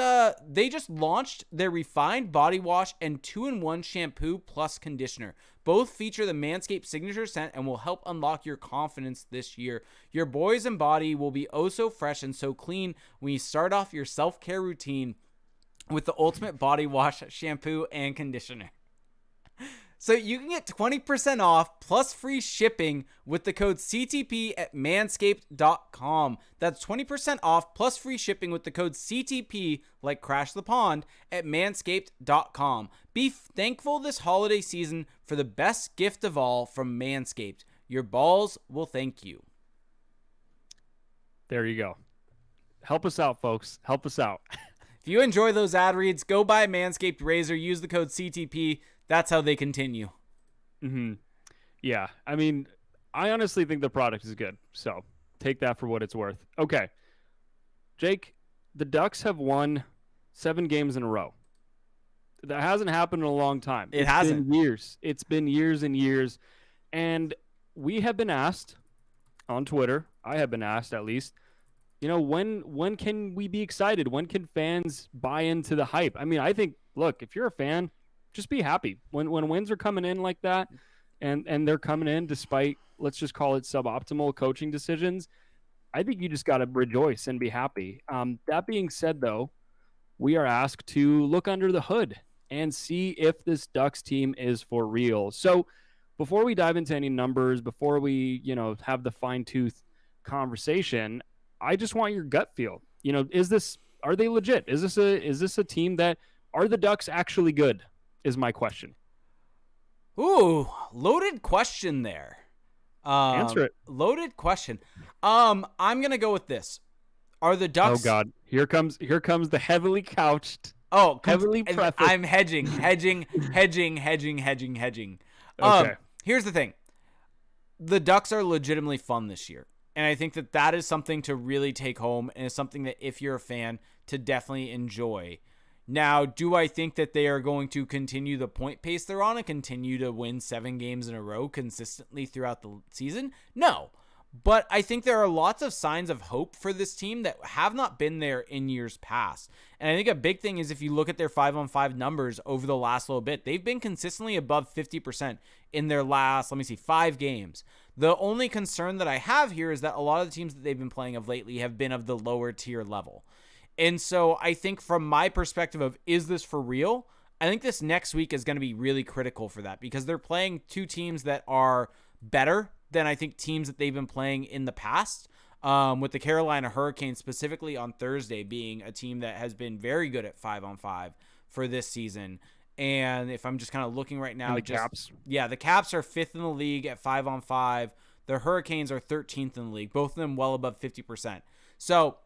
launched their refined body wash and 2-in-1 shampoo plus conditioner. Both feature the Manscaped signature scent and will help unlock your confidence this year. Your boys and body will be oh so fresh and so clean when you start off your self-care routine with the ultimate body wash, shampoo, and conditioner. So you can get 20% off plus free shipping with the code CTP at manscaped.com. That's 20% off plus free shipping with the code CTP, like Crash the Pond, at manscaped.com. Be thankful this holiday season for the best gift of all from Manscaped. Your balls will thank you. There you go. Help us out, folks. Help us out. If you enjoy those ad reads, go buy a Manscaped razor. Use the code CTP. That's how they continue. Mm-hmm. Yeah. I mean, I honestly think the product is good. So take that for what it's worth. Okay. Jake, the Ducks have won 7 games in a row. That hasn't happened in a long time. It hasn't. Been years. It's been years and years. And we have been asked on Twitter, I have been asked at least, you know, when can we be excited? When can fans buy into the hype? I mean, I think, look, if you're a fan, just be happy when wins are coming in like that. and they're coming in despite, let's just call it, suboptimal coaching decisions. I think you just got to rejoice and be happy. That being said, though, we are asked to look under the hood and see if this Ducks team is for real. So before we dive into any numbers, before we, have the fine-tooth conversation, I just want your gut feel. Are they legit? Is this a team that, are the Ducks actually good? Is my question. Ooh, loaded question there. Answer it. Loaded question. I'm gonna go with this. Are the Ducks? Oh God, here comes the heavily couched. Oh, heavily prefaced. I'm hedging. Okay. Here's the thing. The Ducks are legitimately fun this year. And I think that is something to really take home, and it's something that, if you're a fan, to definitely enjoy. Now, do I think that they are going to continue the point pace they're on and continue to win 7 games in a row consistently throughout the season? No. But I think there are lots of signs of hope for this team that have not been there in years past. And I think a big thing is, if you look at their 5-on-5 numbers over the last little bit, they've been consistently above 50% in their last, 5 games. The only concern that I have here is that a lot of the teams that they've been playing of lately have been of the lower tier level. And so I think, from my perspective of, is this for real? I think this next week is going to be really critical for that, because they're playing 2 teams that are better than I think teams that they've been playing in the past, with the Carolina Hurricanes specifically on Thursday being a team that has been very good at 5-on-5 for this season. And if I'm just kind of looking right now, Caps. Yeah, the Caps are 5th in the league at 5-on-5. The Hurricanes are 13th in the league, both of them well above 50%. So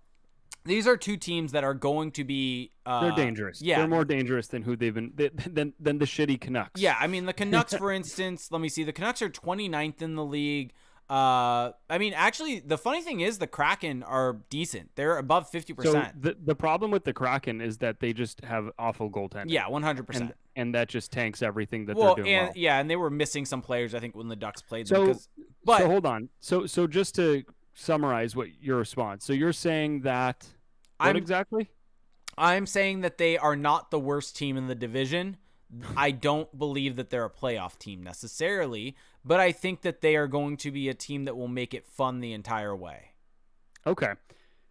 these are 2 teams that are going to be they're dangerous. Yeah, they're more dangerous than who they've been than the shitty Canucks. Yeah, I mean, the Canucks, for instance, let me see. The Canucks are 29th in the league. Actually, the funny thing is the Kraken are decent. They're above 50%. So the problem with the Kraken is that they just have awful goaltending. Yeah, 100%. And that just tanks everything that they're doing well. Yeah, and they were missing some players, I think, when the Ducks played them. So hold on. So just to summarize what your response. So you're saying that exactly? I'm saying that they are not the worst team in the division. I don't believe that they're a playoff team necessarily, but I think that they are going to be a team that will make it fun the entire way. Okay.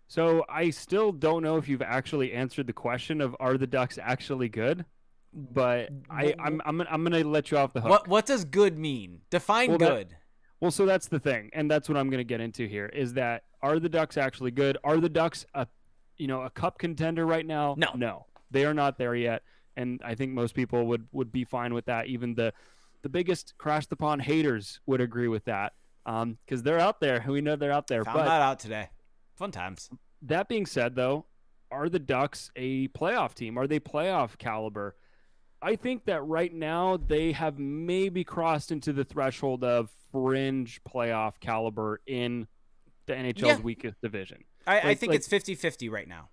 So I still don't know if you've actually answered the question of, are the Ducks actually good? But I'm gonna let you off the hook. What does good mean? Define good. So that's the thing, and that's what I'm gonna get into here. Is that, are the Ducks actually good? Are the Ducks a cup contender right now? No, they are not there yet. And I think most people would be fine with that. Even the biggest Crash the Pond haters would agree with that, because they're out there. We know they're out there. Found that out today. Fun times. That being said, though, are the Ducks a playoff team? Are they playoff caliber? I think that right now they have maybe crossed into the threshold of fringe playoff caliber in the NHL's weakest division. I think it's 50-50 right now.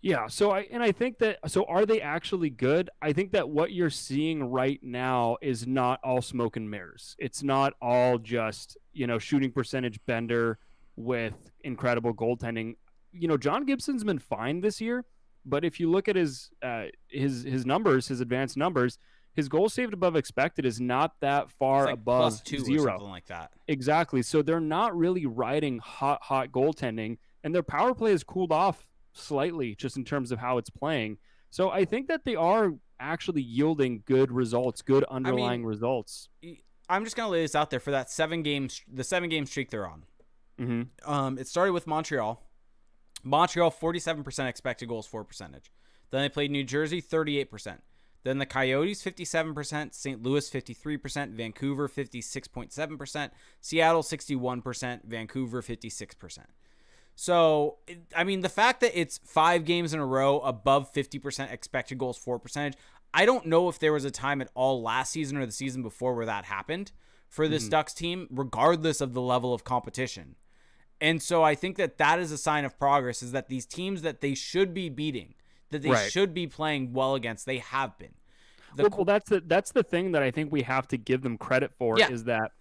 Yeah, so I think that, so are they actually good? I think that what you're seeing right now is not all smoke and mirrors. It's not all just, shooting percentage bender with incredible goaltending. John Gibson's been fine this year, but if you look at his numbers, his advanced numbers, his goal saved above expected is not that far above +2 zero. or something like that. Exactly. So they're not really riding hot goaltending, and their power play has cooled off slightly just in terms of how it's playing. So I think that they are actually yielding good results, good underlying results. I'm just going to lay this out there for that 7-game streak they're on. Mm-hmm. It started with Montreal. Montreal, 47% expected goals for percentage. Then they played New Jersey, 38%. Then the Coyotes, 57%. St. Louis, 53%. Vancouver, 56.7%. Seattle, 61%. Vancouver, 56%. So, the fact that it's 5 games in a row above 50% expected goals for percentage, I don't know if there was a time at all last season or the season before where that happened for this Ducks team, regardless of the level of competition. And so I think that is a sign of progress, is that these teams that they should be beating, that they should be playing well against, they have been. That's the thing that I think we have to give them credit for, is that,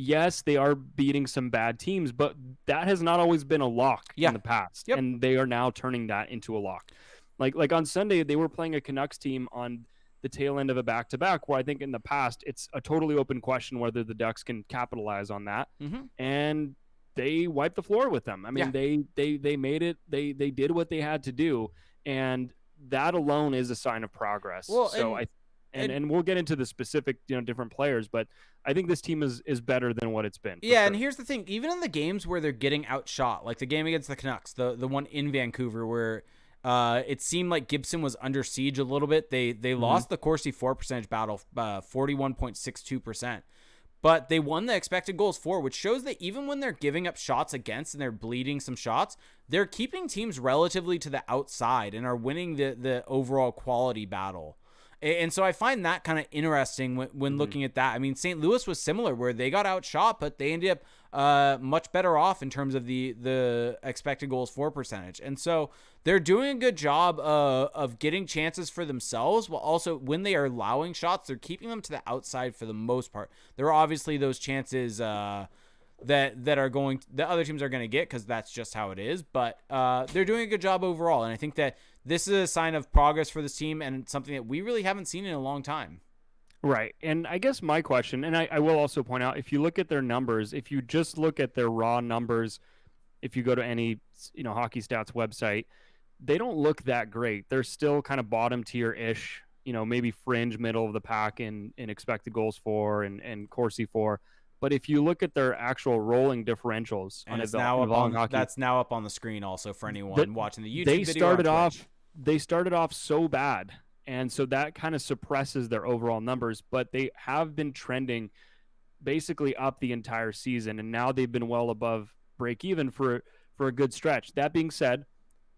yes, they are beating some bad teams, but that has not always been a lock in the past, and they are now turning that into a lock. Like on Sunday, they were playing a Canucks team on the tail end of a back-to-back, where I think in the past it's a totally open question whether the Ducks can capitalize on that. Mm-hmm. And they wiped the floor with them. I mean, they made it. They did what they had to do, and that alone is a sign of progress. Well, so and we'll get into the specific, different players, but I think this team is better than what it's been. Yeah, sure. and here's the thing: even in the games where they're getting outshot, like the game against the Canucks, the one in Vancouver where it seemed like Gibson was under siege a little bit. They lost the Corsi for percentage battle, 41.62%. But they won the expected goals for, which shows that even when they're giving up shots against and they're bleeding some shots, they're keeping teams relatively to the outside and are winning the overall quality battle. And so I find that kind of interesting when looking at that. I mean, St. Louis was similar, where they got outshot, but they ended up much better off in terms of the expected goals for percentage. And so they're doing a good job of getting chances for themselves, while also when they are allowing shots, they're keeping them to the outside for the most part. There are obviously those chances that other teams are going to get, because that's just how it is. But they're doing a good job overall, and I think that this is a sign of progress for this team and something that we really haven't seen in a long time. Right. And I guess my question, and I will also point out, if you look at their numbers, if you just look at their raw numbers, if you go to any hockey stats website, they don't look that great. They're still kind of bottom tier-ish, maybe fringe middle of the pack in expected goals for and Corsi for. But if you look at their actual rolling differentials, and it's now up on hockey, that's now up on the screen also for anyone watching the YouTube video. They started off so bad, and so that kind of suppresses their overall numbers. But they have been trending basically up the entire season, and now they've been well above break even for a good stretch. That being said,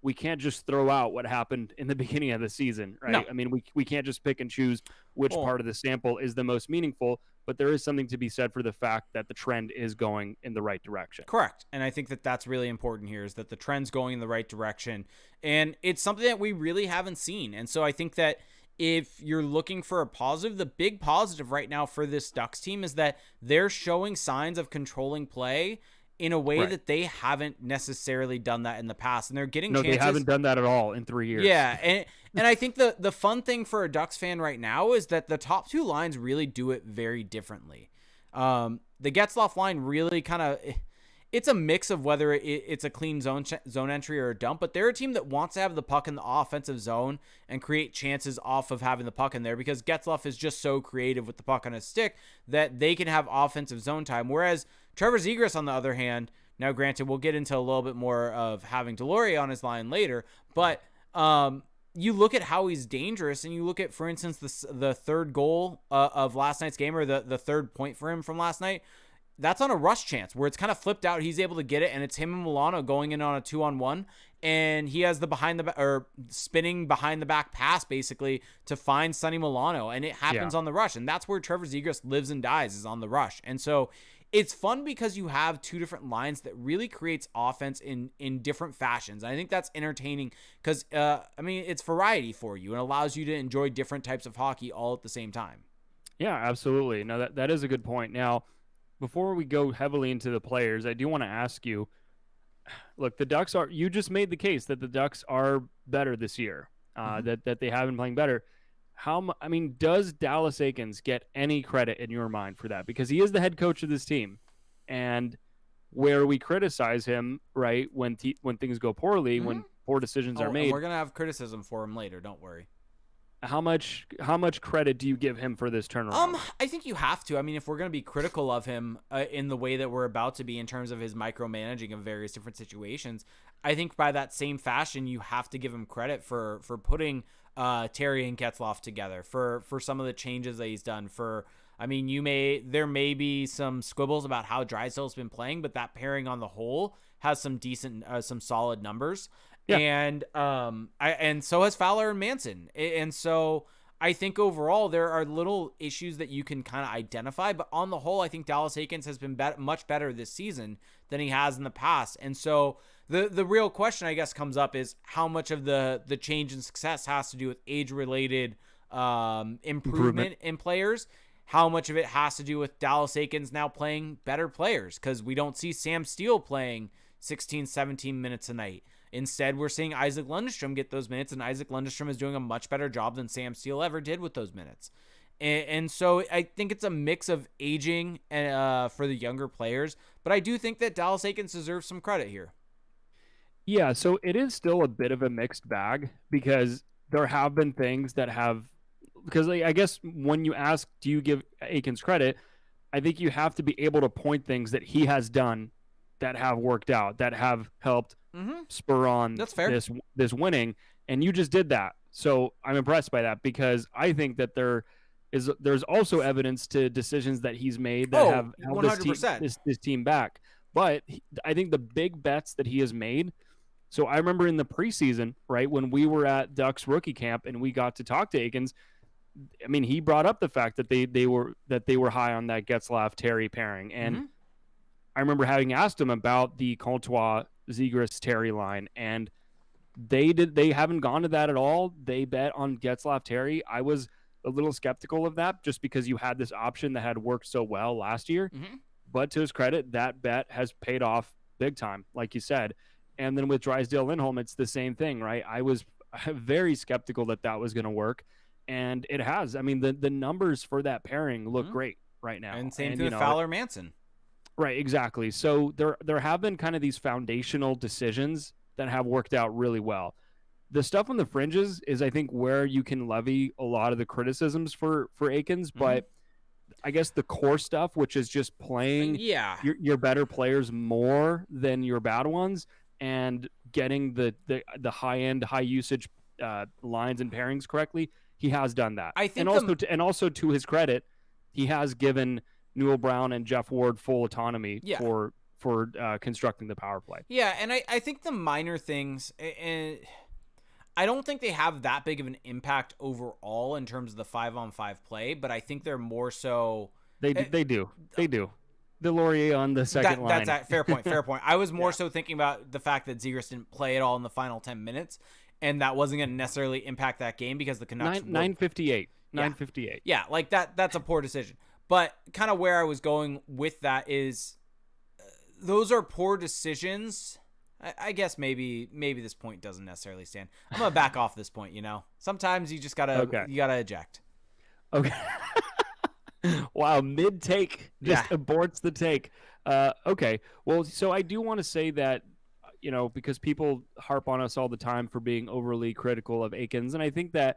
we can't just throw out what happened in the beginning of the season, right? No. I mean, we can't just pick and choose which part of the sample is the most meaningful, but there is something to be said for the fact that the trend is going in the right direction. Correct. And I think that that's really important here, is that the trend's going in the right direction. And it's something that we really haven't seen. And so I think that if you're looking for a positive, the big positive right now for this Ducks team is that they're showing signs of controlling play in a way that they haven't necessarily done that in the past. And they're getting chances. No, they haven't done that at all in 3 years. Yeah, and I think the fun thing for a Ducks fan right now is that the top two lines really do it very differently. The Getzlaf line really kind of, it's a mix of whether it's a clean zone entry or a dump, but they're a team that wants to have the puck in the offensive zone and create chances off of having the puck in there, because Getzlaf is just so creative with the puck on his stick that they can have offensive zone time. Whereas Trevor Zegras, on the other hand, now granted, we'll get into a little bit more of having Deloria on his line later, but you look at how he's dangerous, and you look at, for instance, the third goal of last night's game, or the third point for him from last night. That's on a rush chance where it's kind of flipped out. He's able to get it, and it's him and Milano going in on a 2-on-1, and he has the spinning behind the back pass basically to find Sonny Milano, and it happens on the rush. And that's where Trevor Zegras lives and dies, is on the rush. And so it's fun because you have two different lines that really creates offense in different fashions. And I think that's entertaining because, it's variety for you and allows you to enjoy different types of hockey all at the same time. Yeah, absolutely. No, that is a good point. Now, before we go heavily into the players, I do want to ask you, look, you just made the case that the Ducks are better this year, that they have been playing better. Does Dallas Eakins get any credit in your mind for that? Because he is the head coach of this team, and where we criticize him, right, when things go poorly, when poor decisions are made. And we're gonna have criticism for him later. Don't worry. How much credit do you give him for this turnaround? I think you have to. I mean, if we're going to be critical of him in the way that we're about to be in terms of his micromanaging of various different situations, I think by that same fashion, you have to give him credit for putting Terry and Getzlaf together, for some of the changes that he's done. There may be some squibbles about how Draisaitl's been playing, but that pairing on the whole has some decent, some solid numbers. Yeah. And so has Fowler and Manson. And so I think overall there are little issues that you can kind of identify, but on the whole, I think Dallas Eakins has been much better this season than he has in the past. And so the real question, I guess, comes up is how much of the change in success has to do with age-related improvement in players. How much of it has to do with Dallas Eakins now playing better players, because we don't see Sam Steele playing 16, 17 minutes a night. Instead, we're seeing Isaac Lundestrom get those minutes, and Isaac Lundestrom is doing a much better job than Sam Steele ever did with those minutes. And so I think it's a mix of aging for the younger players, but I do think that Dallas Eakins deserves some credit here. Yeah, so it is still a bit of a mixed bag because there have been things that have, because I guess when you ask, do you give Eakins credit? I think you have to be able to point things that he has done that have worked out, that have helped spur on That's fair. this winning, and you just did that. So I'm impressed by that because I think that there's also evidence to decisions that he's made that have held 100%. this team back. But I think the big bets that he has made. So I remember in the preseason, right, when we were at Ducks rookie camp and we got to talk to Eakins, I mean, he brought up the fact that they were high on that Getzlaf Terry pairing, and I remember having asked him about the Comtois Zegras Terry line, and they haven't gone to that at all. They bet on Getzlaf Terry. I was a little skeptical of that just because you had this option that had worked so well last year. But to his credit, that bet has paid off big time, like you said. And then with Drysdale Lindholm, it's the same thing, right? I was very skeptical that was going to work, and it has. I mean, the numbers for that pairing look great right now. And same thing with Fowler Manson. Right, exactly. So there have been kind of these foundational decisions that have worked out really well. The stuff on the fringes is, I think, where you can levy a lot of the criticisms for Eakins, but I guess the core stuff, which is just playing your better players more than your bad ones and getting the high-end, high-usage lines and pairings correctly, he has done that. I think and also to his credit, he has given Newell Brown and Jeff Ward full autonomy for constructing the power play. Yeah, and I think the minor things, and I don't think they have that big of an impact overall in terms of the 5-on-5 play, but I think they're more so. They do. The Laurier on the second line. That's fair point. I was more so thinking about the fact that Zegras didn't play at all in the final 10 minutes, and that wasn't going to necessarily impact that game because the Canucks 9:58. 9:58. Yeah, like that's a poor decision. But kind of where I was going with that is those are poor decisions. I guess maybe this point doesn't necessarily stand. I'm gonna back off this point. Sometimes you just gotta eject. Okay. Wow, mid take just aborts the take. Okay, well, so I do want to say that because people harp on us all the time for being overly critical of Eakins, and I think that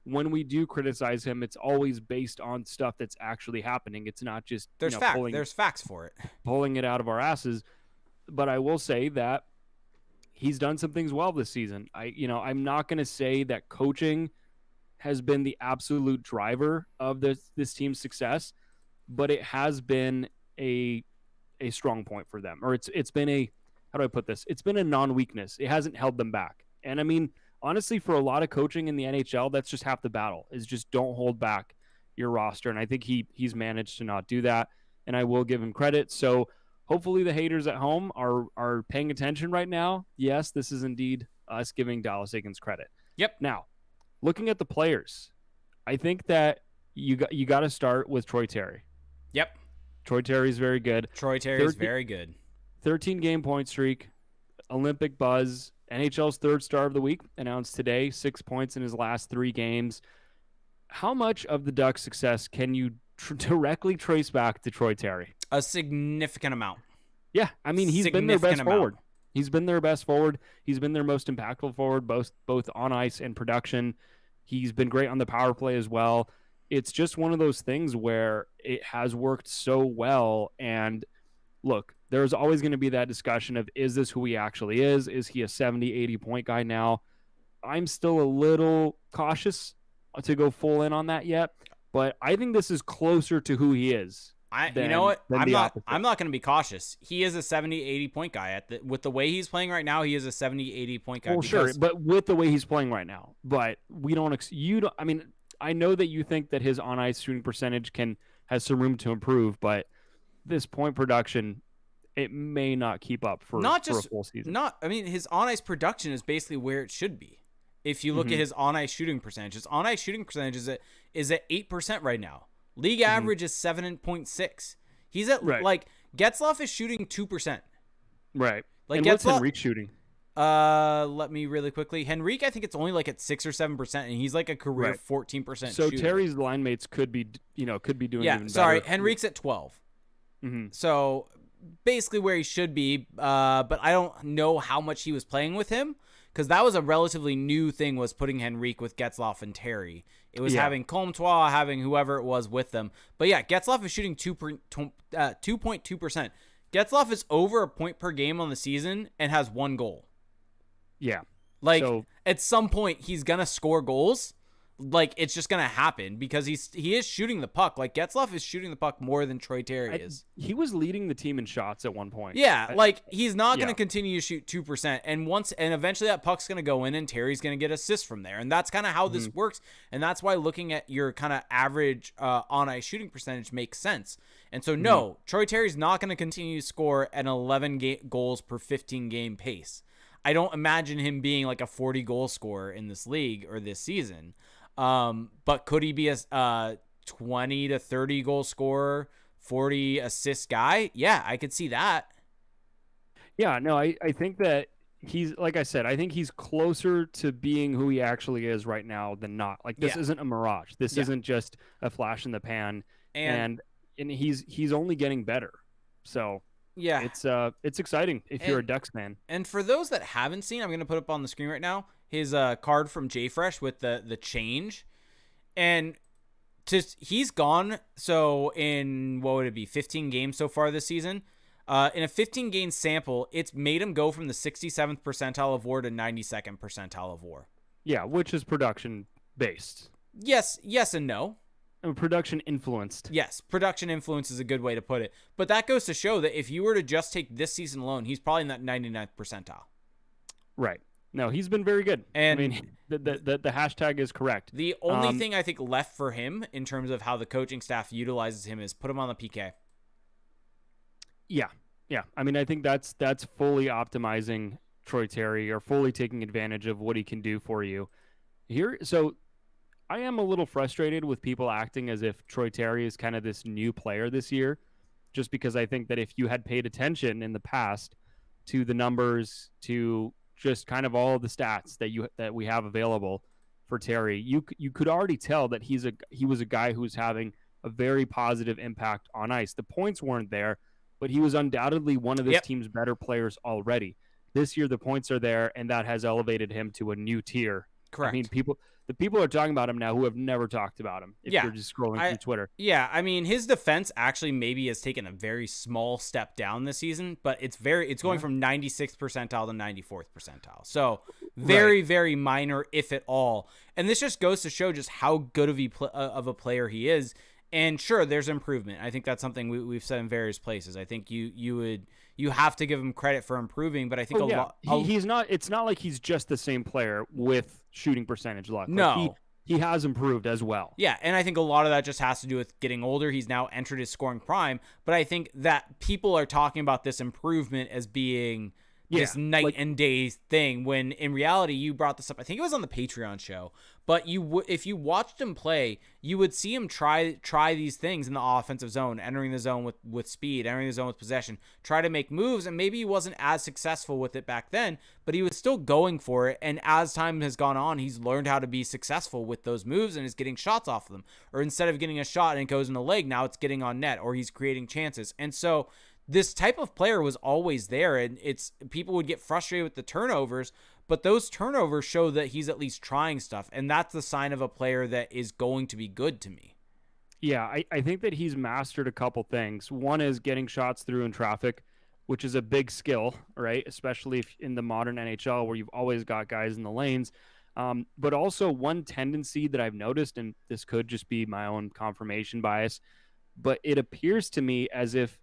when we do criticize him, it's always based on stuff that's actually happening. It's not just there's facts for it, pulling it out of our asses. But I will say that he's done some things well this season. I'm not going to say that coaching has been the absolute driver of this team's success, but it has been a strong point for them, or it's been a, how do I put this? It's been a non-weakness. It hasn't held them back. And I mean, honestly, for a lot of coaching in the NHL, that's just half the battle, is just don't hold back your roster. And I think he's managed to not do that, and I will give him credit. So hopefully the haters at home are paying attention right now. Yes, this is indeed us giving Dallas Eakins credit. Yep. Now, looking at the players, I think that you got to start with Troy Terry. Yep. Troy Terry's very good. Troy Terry's very good. 13-game point streak, Olympic buzz, NHL's third star of the week announced today, 6 points in his last 3 games. How much of the Ducks' success can you directly trace back to Troy Terry? A significant amount. Yeah, I mean, he's been their best forward. He's been their best forward. He's been their most impactful forward, both on ice and production. He's been great on the power play as well. It's just one of those things where it has worked so well. And look, there's always going to be that discussion of, is this who he actually is? Is he a 70, 80-point guy now? I'm still a little cautious to go full in on that yet, but I think this is closer to who he is. You know what? I'm not going to be cautious. He is a 70, 80-point guy. With the way he's playing right now, he is a 70, 80-point guy. Well, sure, but with the way he's playing right now. But we don't I mean, I know that you think that his on-ice shooting percentage has some room to improve, but this point production, it may not keep up for a full season. I mean, his on-ice production is basically where it should be. If you look at his on-ice shooting percentage, is at 8% right now. League average is 7.6. He's at like Getzlaf is shooting 2%. Right. Like and what's Henrique shooting? Let me really quickly. Henrique, I think it's only like at 6 or 7%, and he's like a career Right. 14% So shooter. Terry's line mates could be doing even sorry, better. Henrique's at 12. Mm-hmm. So basically where he should be, but I don't know how much he was playing with him, because that was a relatively new thing, was putting Henrique with Getzlaf and Terry. It was having Coleman, having whoever it was with them. But yeah, Getzlaf is shooting 2.2%. Getzlaf is over a point per game on the season and has 1 goal. Yeah. Like, at some point, he's going to score goals. Like, it's just going to happen because he is shooting the puck. Like, Getzlaf is shooting the puck more than Troy Terry is. He was leading the team in shots at one point. Yeah, he's not going to continue to shoot 2%. And eventually that puck's going to go in and Terry's going to get assists from there. And that's kind of how this works. And that's why looking at your kind of average on-ice shooting percentage makes sense. And so, no, Troy Terry's not going to continue to score an 11 goals per 15 game pace. I don't imagine him being like a 40 goal scorer in this league or this season. But could he be a 20 to 30 goal scorer, 40 assist guy? Yeah, I could see that. Yeah, no, I think that he's, like I said, I think he's closer to being who he actually is right now than not. Like, this isn't a mirage. This isn't just a flash in the pan. And he's only getting better. So yeah, it's exciting if you're a Ducks fan. And for those that haven't seen, I'm going to put up on the screen right now his card from JFresh with the change. And he's gone. So in, what would it be, 15 games so far this season? In a 15 game sample, it's made him go from the 67th percentile of WAR to 92nd percentile of WAR. Yeah, which is production based. Yes and no. Production influenced. Yes, production influence is a good way to put it. But that goes to show that if you were to just take this season alone, he's probably in that 99th percentile. Right. No, he's been very good. And I mean, the hashtag is correct. The only thing I think left for him in terms of how the coaching staff utilizes him is put him on the PK. Yeah. I mean, I think that's fully optimizing Troy Terry, or fully taking advantage of what he can do for you here. So I am a little frustrated with people acting as if Troy Terry is kind of this new player this year, just because I think that if you had paid attention in the past to the numbers, to just kind of all of the stats that we have available for Terry, you could already tell that he was a guy who was having a very positive impact on ice. The points weren't there, but he was undoubtedly one of this team's better players already. This year, the points are there, and that has elevated him to a new tier. Correct. I mean, the people are talking about him now who have never talked about him. If you're just scrolling through Twitter. Yeah, I mean, his defense actually maybe has taken a very small step down this season, but it's going from 96th percentile to 94th percentile. So very, very minor, if at all. And this just goes to show just how good of a player he is. And sure, there's improvement. I think that's something we've said in various places. I think you have to give him credit for improving, but I think a lot. He's not. It's not like he's just the same player with shooting percentage luck. No, he has improved as well. Yeah, and I think a lot of that just has to do with getting older. He's now entered his scoring prime, but I think that people are talking about this improvement as being this night and day thing, when in reality, you brought this up, I think it was on the Patreon show, but if you watched him play, you would see him try these things in the offensive zone, entering the zone with speed, entering the zone with possession, try to make moves, and maybe he wasn't as successful with it back then, but he was still going for it, and as time has gone on, he's learned how to be successful with those moves and is getting shots off of them, or instead of getting a shot and it goes in the leg, now it's getting on net, or he's creating chances, and so this type of player was always there, and people would get frustrated with the turnovers, but those turnovers show that he's at least trying stuff, and that's the sign of a player that is going to be good to me. Yeah, I think that he's mastered a couple things. One is getting shots through in traffic, which is a big skill, right? Especially if in the modern NHL where you've always got guys in the lanes. But also one tendency that I've noticed, and this could just be my own confirmation bias, but it appears to me as if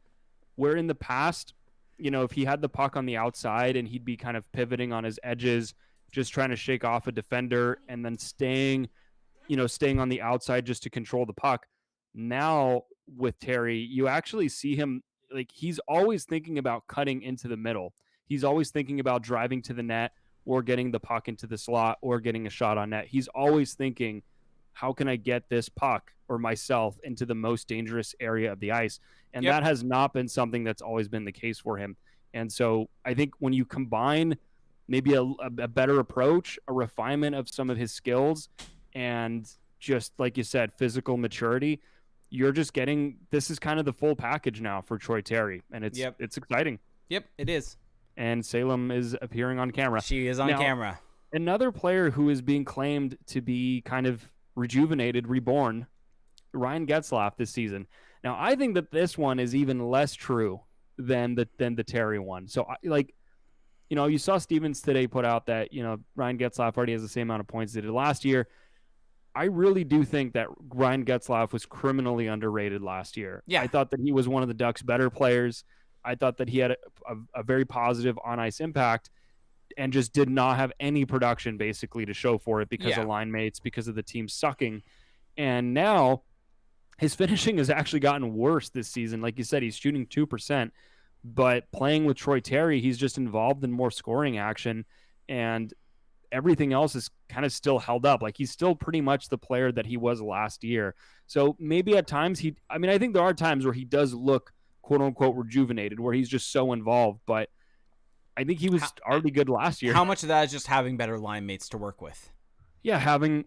where in the past, if he had the puck on the outside and he'd be kind of pivoting on his edges, just trying to shake off a defender and then staying on the outside just to control the puck. Now with Terry, you actually see him, like, he's always thinking about cutting into the middle. He's always thinking about driving to the net or getting the puck into the slot or getting a shot on net. He's always thinking, how can I get this puck or myself into the most dangerous area of the ice? And that has not been something that's always been the case for him. And so I think when you combine maybe a better approach, a refinement of some of his skills, and just like you said, physical maturity. You're just getting, this is kind of the full package now for Troy Terry, and it's exciting. Yep, it is. And Salem is appearing on camera. She is on camera. Another player who is being claimed to be kind of rejuvenated, reborn, Ryan Getzlaf this season. Now, I think that this one is even less true than the Terry one. So, you saw Stevens today put out that, Ryan Getzlaf already has the same amount of points as he did last year. I really do think that Ryan Getzlaf was criminally underrated last year. Yeah. I thought that he was one of the Ducks' better players. I thought that he had a very positive on-ice impact and just did not have any production basically to show for it because of line mates, because of the team sucking. And now his finishing has actually gotten worse this season. Like you said, he's shooting 2%, but playing with Troy Terry, he's just involved in more scoring action, and everything else is kind of still held up. Like, he's still pretty much the player that he was last year. So maybe at times I think there are times where he does look quote unquote rejuvenated, where he's just so involved, but I think he was already good last year. How much of that is just having better line mates to work with? Yeah, having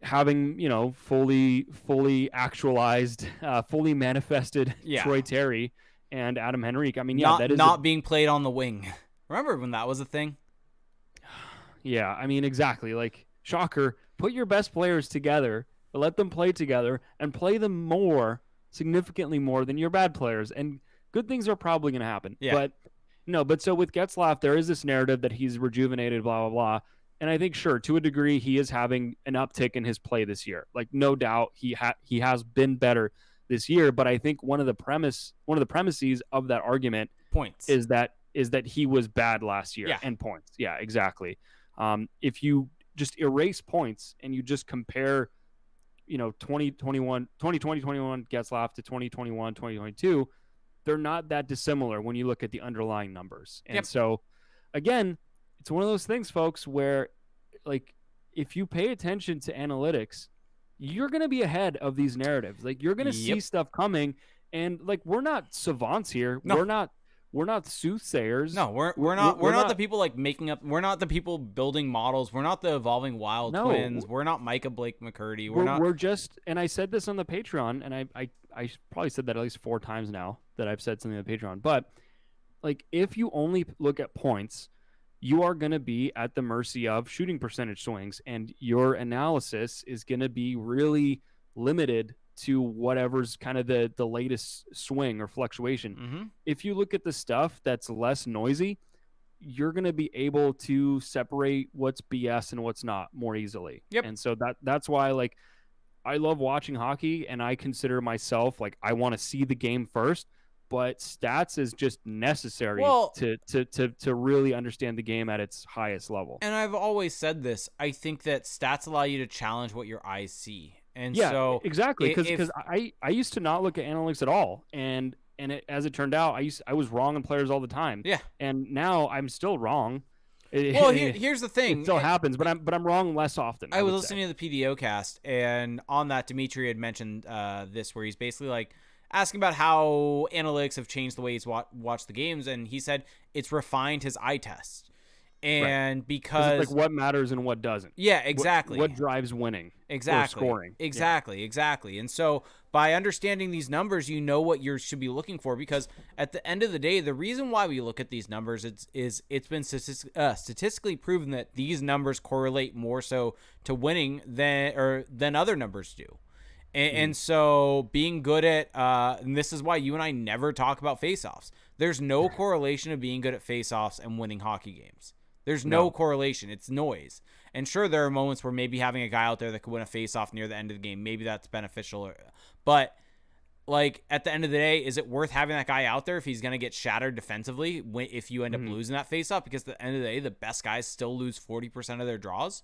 fully actualized, fully manifested Troy Terry and Adam Henrique. I mean, not being played on the wing. Remember when that was a thing? Yeah, I mean, exactly. Like, shocker, put your best players together, let them play together, and play them significantly more than your bad players, and good things are probably going to happen. Yeah. But so with Getzlaf, there is this narrative that he's rejuvenated, blah, blah, blah. And I think, sure, to a degree, he is having an uptick in his play this year. Like, no doubt, he has been better this year. But I think one of the premises of that argument is that he was bad last year and points. Yeah, exactly. If you just erase points and you just compare, 2020, 21 Getzlaf to 2021, 2022, they're not that dissimilar when you look at the underlying numbers. And so, again, it's one of those things, folks, where, like, if you pay attention to analytics, you're going to be ahead of these narratives. Like, you're going to see stuff coming, and, like, we're not savants here. No. We're not soothsayers. No, we're not the people like making up. We're not the people building models. We're not the evolving wild twins. We're not Micah Blake McCurdy. We're just, and I said this on the Patreon, and I probably said that at least 4 times now that I've said something on the Patreon. But, like, if you only look at points, you are going to be at the mercy of shooting percentage swings, and your analysis is going to be really limited to whatever's kind of the latest swing or fluctuation. Mm-hmm. If you look at the stuff that's less noisy, you're going to be able to separate what's BS and what's not more easily. Yep. And so that's why, like, I love watching hockey, and I consider myself, like, I want to see the game first, but stats is just necessary to really understand the game at its highest level. And I've always said this. I think that stats allow you to challenge what your eyes see. And yeah, so exactly, because I used to not look at analytics at all, and as it turned out, I was wrong on players all the time. Yeah, and now I'm still wrong. Well, here's the thing: it still happens, but I'm wrong less often. I was listening to the PDO cast, and on that, Dimitri had mentioned this, where he's basically like asking about how analytics have changed the way he's watched the games, and he said it's refined his eye test. And because it's like what matters and what doesn't. Yeah, exactly. What drives winning? Exactly. Or scoring. Exactly. And so by understanding these numbers, you know what you should be looking for, because at the end of the day, the reason why we look at these numbers it's been statistically proven that these numbers correlate more so to winning than other numbers do. And so being good at and this is why you and I never talk about faceoffs. There's no correlation of being good at faceoffs and winning hockey games. There's no correlation. It's noise. And sure, there are moments where maybe having a guy out there that could win a faceoff near the end of the game, maybe that's beneficial. But, like, at the end of the day, is it worth having that guy out there if he's going to get shattered defensively if you end up losing that faceoff? Because at the end of the day, the best guys still lose 40% of their draws.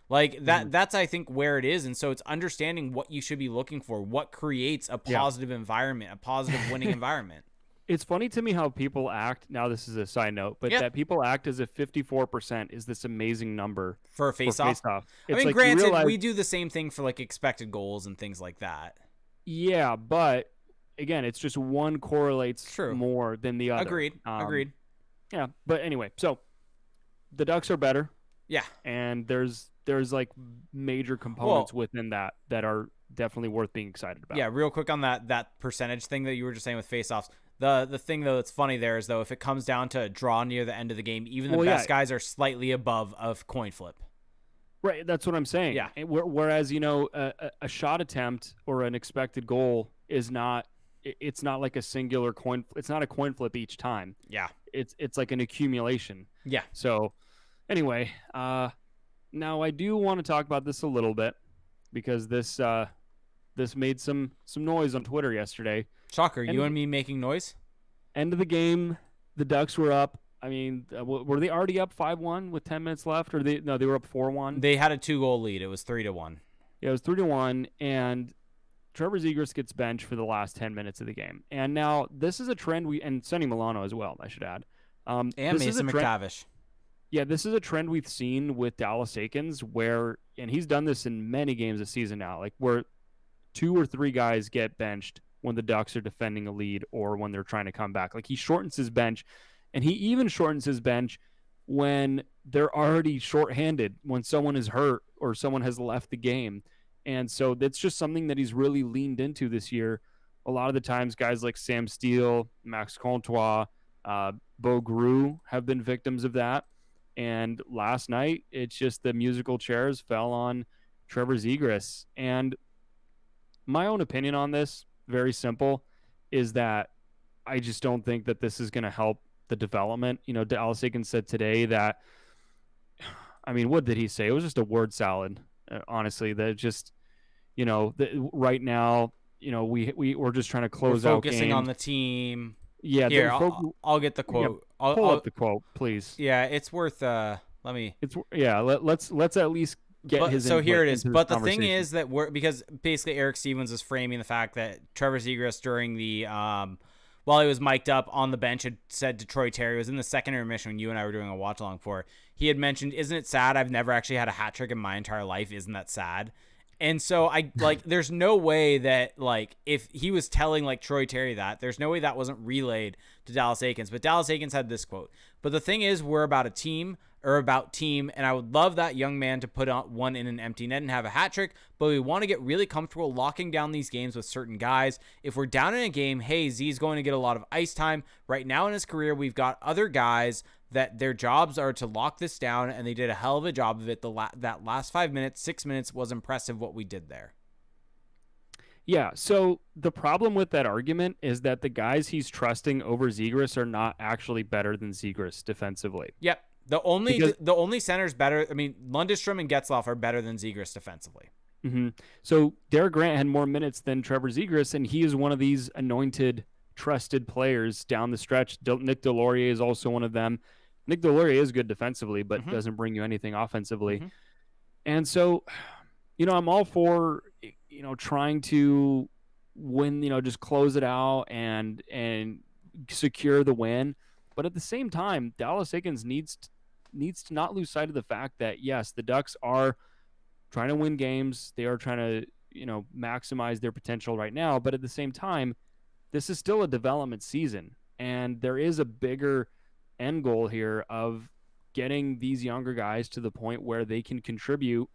Like, that's, I think, where it is. And so it's understanding what you should be looking for, what creates a positive environment, a positive winning environment. It's funny to me how people act. Now, this is a side note, but that people act as if 54% is this amazing number for a face-off. I mean, granted, we do the same thing for, like, expected goals and things like that. Yeah, but again, it's just one correlates more than the other. Agreed. Yeah, but anyway, so the Ducks are better. Yeah. And there's like major components within that are definitely worth being excited about. Yeah, real quick on that percentage thing that you were just saying with faceoffs. The thing though that's funny there is though if it comes down to a draw near the end of the game, even the best guys are slightly above of coin flip. Right, that's what I'm saying. Yeah. Whereas a shot attempt or an expected goal is not. It's not like a singular coin. It's not a coin flip each time. Yeah. It's like an accumulation. Yeah. So anyway, now I do want to talk about this a little bit because this made some noise on Twitter yesterday. Shocker, you and me making noise? End of the game, the Ducks were up. I mean, were they already up 5-1 with 10 minutes left? Or they were up 4-1? They had a 2-goal lead. It was 3-1. Yeah, it was 3-1, and Trevor Zegras gets benched for the last 10 minutes of the game. And now this is a trend and Sonny Milano as well, I should add. And Mason McTavish. Yeah, this is a trend we've seen with Dallas Eakins and he's done this in many games this season now, like where 2 or 3 guys get benched when the Ducks are defending a lead or when they're trying to come back. Like he shortens his bench, and he even shortens his bench when they're already shorthanded, when someone is hurt or someone has left the game. And so that's just something that he's really leaned into this year. A lot of the times guys like Sam Steele, Max Comtois, Bo Gru have been victims of that. And last night, it's just the musical chairs fell on Trevor Zegras. And my own opinion on this, very simple, is that I just don't think that this is going to help the development. Dallas Eakins said today that, I mean, what did he say? It was just a word salad, honestly. That just, right now, we're just trying to close out games. Focusing on the team. Yeah, here I'll get the quote. Yeah, pull up the quote, please. Yeah, it's worth. Let's at least get his. So here it is. But the thing is that because basically Eric Stevens is framing the fact that Trevor Zegras during the while he was mic'd up on the bench had said to Troy Terry, it was in the second intermission when you and I were doing a watch along for. He had mentioned, "Isn't it sad? I've never actually had a hat trick in my entire life. Isn't that sad?" And so there's no way that if he was telling Troy Terry that, there's no way that wasn't relayed to Dallas Eakins. But Dallas Eakins had this quote. But the thing is, we're about a team about team, and I would love that young man to put one in an empty net and have a hat trick, but we want to get really comfortable locking down these games with certain guys. If we're down in a game, hey, Z's going to get a lot of ice time. Right now in his career, we've got other guys that their jobs are to lock this down, and they did a hell of a job of it. That last 5 minutes, 6 minutes was impressive what we did there. Yeah, so the problem with that argument is that the guys he's trusting over Zegras are not actually better than Zegras defensively. Yep. The only centers better, I mean, Lundestrom and Getzlaf are better than Zegras defensively. Mm-hmm. So Derek Grant had more minutes than Trevor Zegras, and he is one of these anointed, trusted players down the stretch. Nick Delorier is also one of them. Nick Delorier is good defensively, but doesn't bring you anything offensively. Mm-hmm. And so, I'm all for, trying to win, just close it out and secure the win. But at the same time, Dallas Eakins needs to not lose sight of the fact that, yes, the Ducks are trying to win games. They are trying to, maximize their potential right now. But at the same time, this is still a development season. And there is a bigger end goal here of getting these younger guys to the point where they can contribute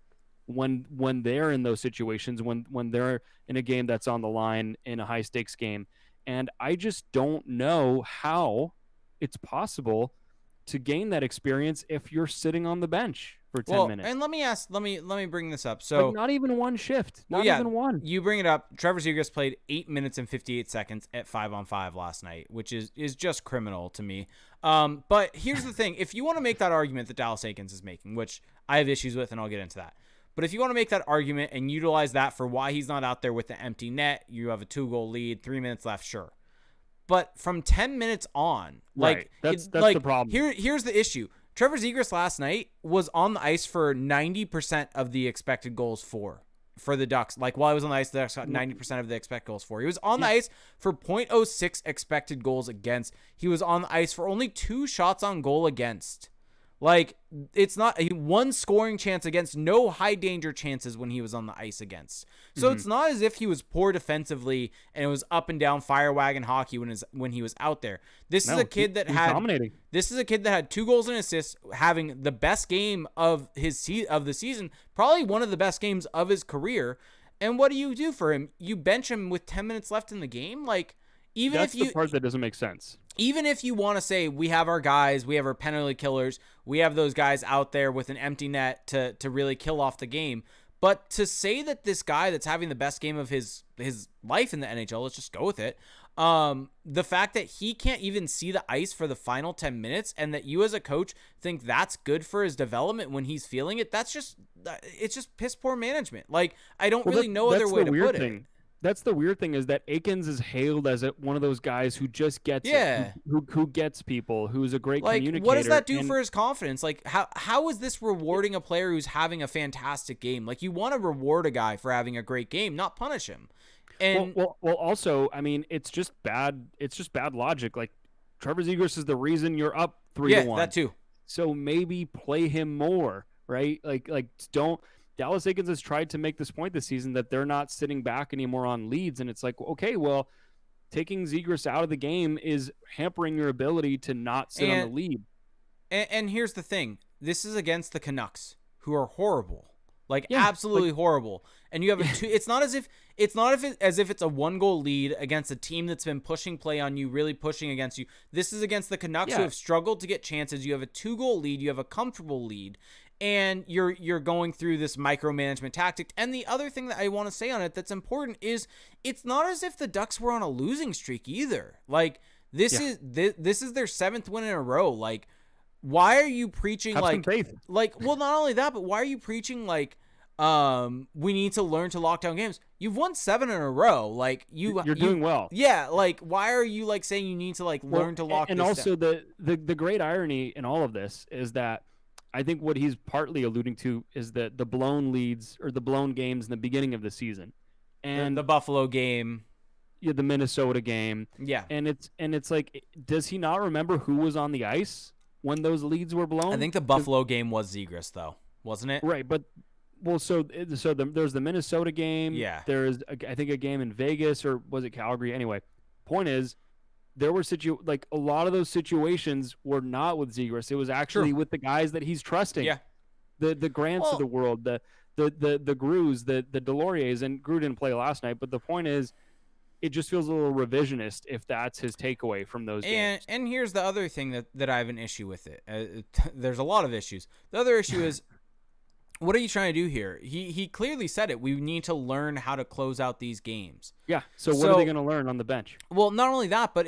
when they're in those situations, when they're in a game that's on the line, in a high-stakes game. And I just don't know how it's possible to gain that experience if you're sitting on the bench for 10 minutes. And let me bring this up. So not even one shift. Even one. You bring it up. Trevor Zegras played 8 minutes and 58 seconds at 5-on-5 last night, which is just criminal to me. But here's the thing. If you want to make that argument that Dallas Eakins is making, which I have issues with, and I'll get into that. But if you want to make that argument and utilize that for why he's not out there with the empty net, you have a 2-goal lead, 3 minutes left, sure. But from 10 minutes on, that's the problem. Here's the issue. Trevor Zegras last night was on the ice for 90% of the expected goals for the Ducks. While he was on the ice, the Ducks got 90% of the expected goals for. He was on the ice for 0.06 expected goals against. He was on the ice for only 2 shots on goal against. Like, it's not one scoring chance against, no high danger chances when he was on the ice against. So it's not as if he was poor defensively and it was up and down fire wagon hockey when he was out there. This is a kid that had dominating. This is a kid that had 2 goals and assists, having the best game of the season, probably one of the best games of his career. And what do you do for him? You bench him with 10 minutes left in the game? Like, That's the part that doesn't make sense. Even if you want to say we have our guys, we have our penalty killers, we have those guys out there with an empty net to really kill off the game. But to say that this guy that's having the best game of his life in the NHL, let's just go with it. The fact that he can't even see the ice for the final 10 minutes and that you as a coach think that's good for his development when he's feeling it, it's just piss poor management. Like, I don't really know other way to put it. That's the weird thing, is that Eakins is hailed as one of those guys who just gets who gets people, who's a great communicator. What does that do for his confidence? Like, how is this rewarding a player who's having a fantastic game? Like, you want to reward a guy for having a great game, not punish him. And well, also, I mean, it's just bad logic. Like, Trevor Zegras is the reason you're up 3-1. Yeah, that too. So maybe play him more, right? Like don't. Dallas Eakins has tried to make this point this season that they're not sitting back anymore on leads, and it's like, okay, well, taking Zegras out of the game is hampering your ability to not sit on the lead. And here's the thing: this is against the Canucks, who are horrible, absolutely horrible. And you have it's not as if it's a 1-goal lead against a team that's been pushing play on you, really pushing against you. This is against the Canucks, who have struggled to get chances. You have a 2-goal lead, you have a comfortable lead. And you're going through this micromanagement tactic. And the other thing that I want to say on it that's important is it's not as if the Ducks were on a losing streak either. Like, this is their 7th win in a row. Like, why are you preaching Have some faith. well, not only that, but why are you preaching we need to learn to lock down games? You've won 7 in a row. Like, you're doing well. Yeah. Like, why are you saying you need to learn to lock and this also down? the great irony in all of this is that I think what he's partly alluding to is that the blown leads or the blown games in the beginning of the season, and the Buffalo game, the Minnesota game, and it's like, does he not remember who was on the ice when those leads were blown? I think the Buffalo game was Zegras, though, wasn't it? Right, but there's the Minnesota game. Yeah, there's I think a game in Vegas, or was it Calgary? Anyway, point is, there were a lot of those situations were not with Zegras. It was actually with the guys that he's trusting. Yeah. The Grants of the world, the Grews, the Deloriers, and Grew didn't play last night, but the point is, it just feels a little revisionist if that's his takeaway from those games. And here's the other thing that I have an issue with it. There's a lot of issues. The other issue is, what are you trying to do here? He clearly said it. We need to learn how to close out these games. Yeah. So what are they going to learn on the bench? Well, not only that, but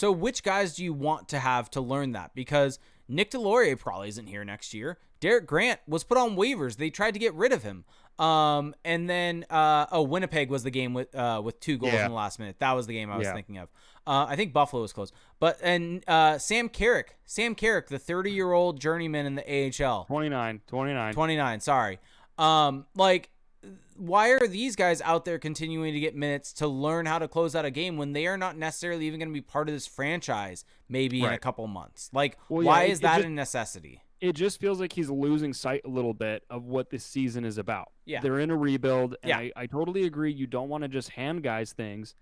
which guys do you want to have to learn that? Because Nick Delorier probably isn't here next year. Derek Grant was put on waivers. They tried to get rid of him. And then Winnipeg was the game with 2 goals in the last minute. That was the game I was thinking of. I think Buffalo was close. But Sam Carrick, the 30-year-old journeyman in the AHL. 29, sorry. Why are these guys out there continuing to get minutes to learn how to close out a game when they are not necessarily even going to be part of this franchise maybe in a couple months? Why is that a necessity? It just feels like he's losing sight a little bit of what this season is about. Yeah. They're in a rebuild, and I totally agree. You don't want to just hand guys things,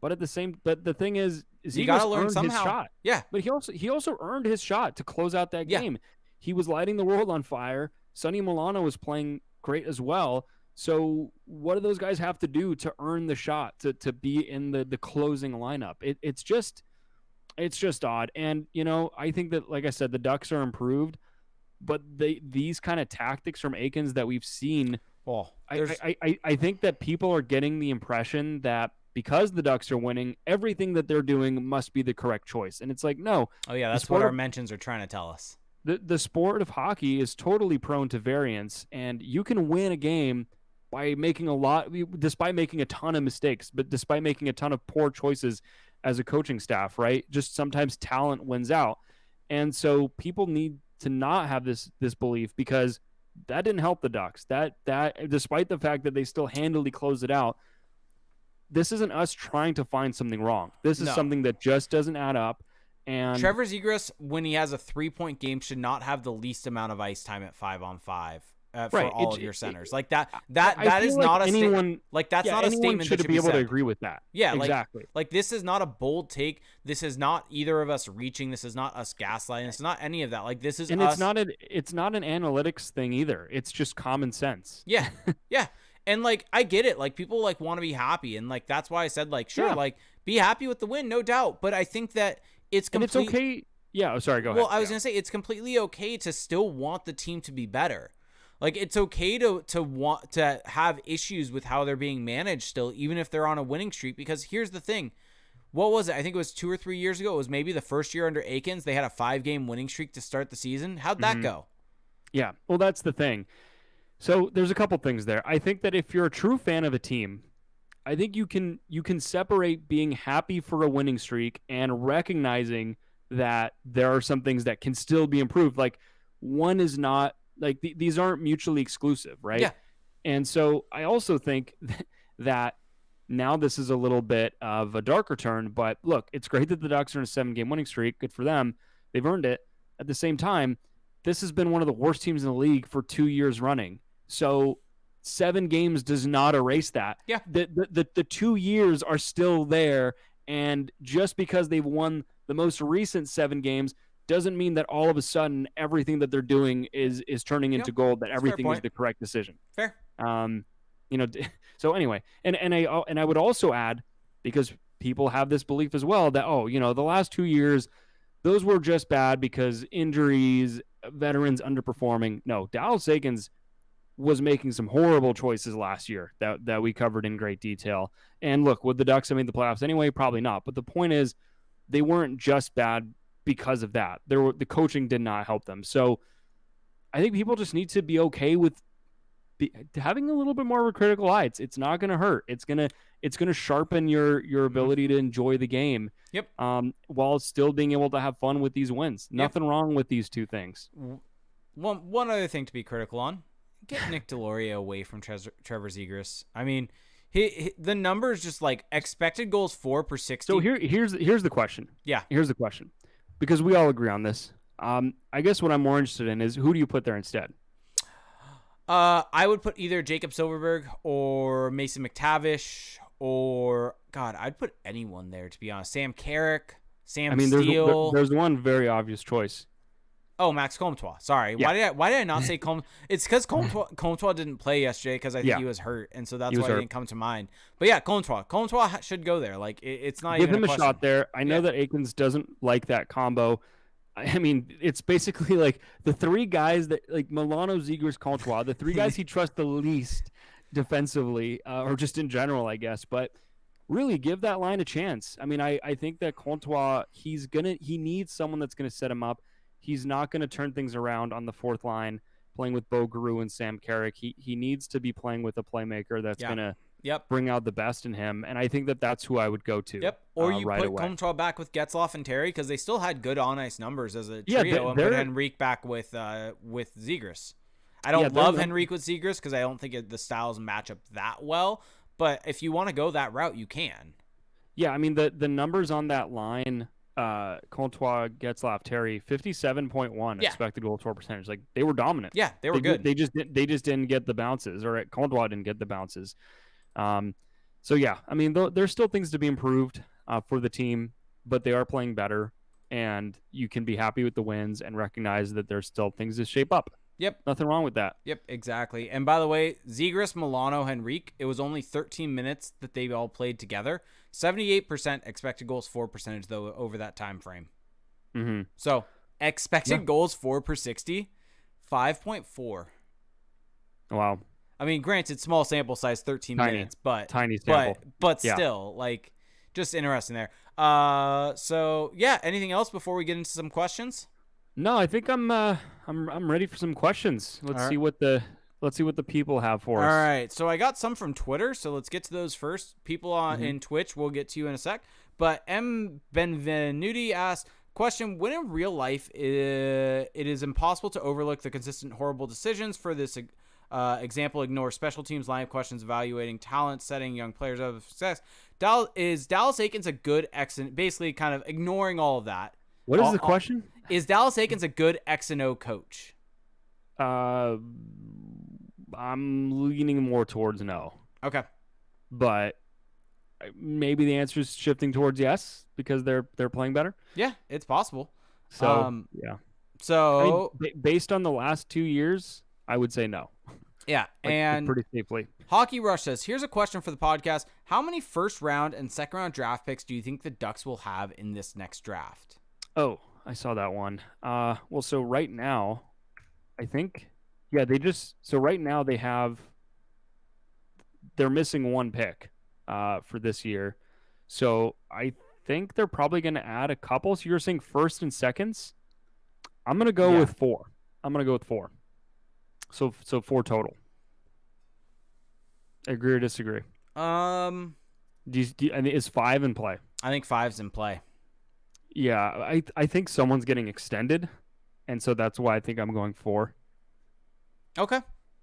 but the thing is you got to learn somehow. His shot. Yeah, but he also earned his shot to close out that game. He was lighting the world on fire. Sonny Milano was playing great as well. So what do those guys have to do to earn the shot to be in the closing lineup? It's just odd. And, I think that, like I said, the Ducks are improved, but these kind of tactics from Eakins that we've seen, I think that people are getting the impression that because the Ducks are winning, everything that they're doing must be the correct choice. And it's like, no. Oh, yeah, that's what our mentions are trying to tell us. The sport of hockey is totally prone to variance, and you can win a game despite making a ton of mistakes, but despite making a ton of poor choices as a coaching staff, right? Just sometimes talent wins out. And so people need to not have this belief, because that didn't help the Ducks. That despite the fact that they still handily closed it out, this isn't us trying to find something wrong. This is something that just doesn't add up. And Trevor Zegras, when he has a 3-point game, should not have the least amount of ice time at 5-on-5 for right, all of your centers. Like that I is feel like not a anyone, like that's not a anyone statement that should should be able to said. agree with that. Yeah, exactly. Like this is not a bold take. This is not either of us reaching. This is not us gaslighting. It's not any of that. Like this is And us. it's not an analytics thing either. It's just common sense. Yeah. Yeah. And like I get it. Like people like want to be happy, and like that's why I said like sure, like be happy with the win, no doubt. But I think that it's it's okay. Yeah, oh, sorry, go ahead. Well, I was going to say it's completely okay to still want the team to be better. Like it's okay to want to have issues with how they're being managed still, even if they're on a winning streak. Because here's the thing. What was it? I think it was 2 or 3 years ago. It was maybe the first year under Eakins. They had a 5-game winning streak to start the season. How'd that go? Yeah, well, that's the thing. So there's a couple things there. I think that if you're a true fan of a team, I think you can separate being happy for a winning streak and recognizing that there are some things that can still be improved. Like one is not like these aren't mutually exclusive, right? Yeah. And so I also think that now this is a little bit of a darker turn, but look, it's great that the Ducks are in a 7-game winning streak. Good for them. They've earned it. At the same time, this has been one of the worst teams in the league for 2 years running. So 7 games does not erase that. Yeah. The 2 years are still there. And just because they've won the most recent 7 games doesn't mean that all of a sudden everything that they're doing is turning into gold, that everything is the correct decision. Fair. So anyway, and I would also add, because people have this belief as well, that, the last 2 years, those were just bad because injuries, veterans underperforming. No, Dallas Eakins was making some horrible choices last year that we covered in great detail. And look, would the Ducks have made the playoffs anyway? Probably not. But the point is, they weren't just bad because of that. The coaching did not help them. So I think people just need to be okay with having a little bit more of a critical eye. It's not going to hurt. It's going to sharpen your ability to enjoy the game. Yep. While still being able to have fun with these wins. Nothing wrong with these two things. One other thing to be critical on: get Nick Deslauriers away from Trevor Zegras. I mean, the numbers just like expected goals for per 60. So here's the question. Yeah. Here's the question, because we all agree on this. I guess what I'm more interested in is, who do you put there instead? I would put either Jacob Silverberg or Mason McTavish, or I'd put anyone there, to be honest. Sam Carrick, Steele. There's one very obvious choice. Oh, Max Comtois. Sorry. Yeah. Why did I not say Comtois? It's because Comtois didn't play yesterday because I think he was hurt, and so that's why it didn't come to mind. But yeah, Comtois should go there. Like it's not give even him a shot there. I know that Eakins doesn't like that combo. I mean, it's basically like the 3 guys that, like, Milano, Zegras, Comtois, the 3 guys he trusts the least defensively, or just in general, I guess. But really, give that line a chance. I mean, I think that Comtois, he needs someone that's gonna set him up. He's not going to turn things around on the 4th line, playing with Bo Guru and Sam Carrick. He needs to be playing with a playmaker that's going to bring out the best in him. And I think that's who I would go to. Yep. Or you put Comtois back with Getzlaf and Terry, because they still had good on-ice numbers as a trio, and put Henrique back with Zegras. I don't love Henrique with Zegras because I don't think the styles match up that well. But if you want to go that route, you can. Yeah, I mean, the numbers on that line, Comtois, Getzlaf, Terry, 57.1 expected goals for percentage. Like, they were dominant. Yeah, they were good. They just didn't get the bounces, or Comtois didn't get the bounces. So yeah, I mean, there's still things to be improved for the team, but they are playing better, and you can be happy with the wins and recognize that there's still things to shape up. Yep. Nothing wrong with that. Yep, exactly. And by the way, Zegras, Milano, Henrique, it was only 13 minutes that they all played together. 78% expected goals for percentage, though, over that time frame. Mm-hmm. So, expected goals for per 60, 5.4. Wow. I mean, granted, small sample size, 13 minutes, but tiny sample. But still, like, just interesting there. So yeah, anything else before we get into some questions? No, I think I'm ready for some questions. Let's see what the people have for us. All right. So I got some from Twitter, so let's get to those first. People in Twitch, we'll get to you in a sec. But M. Benvenuti asked, question, when in real life it is impossible to overlook the consistent horrible decisions. For this example, ignore special teams, line of questions, evaluating talent, setting young players up for success. Is Dallas Eakins a good excellent, basically kind of ignoring all of that, What is the question? Is Dallas Eakins a good X and O coach? I'm leaning more towards no. Okay. But maybe the answer is shifting towards yes because they're playing better. Yeah, it's possible. So yeah. So I mean, based on the last 2 years, I would say no. Yeah, and pretty safely. Hockey Rush says, here's a question for the podcast. How many first round and second round draft picks do you think the Ducks will have in this next draft? Oh, I saw that one. Well, so right now, I think, so right now they're missing one pick for this year. So I think they're probably going to add a couple. So you're saying first and seconds? I'm going to go with 4. So 4 total. Agree or disagree? Is 5 in play? I think 5's in play. Yeah, I think someone's getting extended, and so that's why I think I'm going 4. Okay.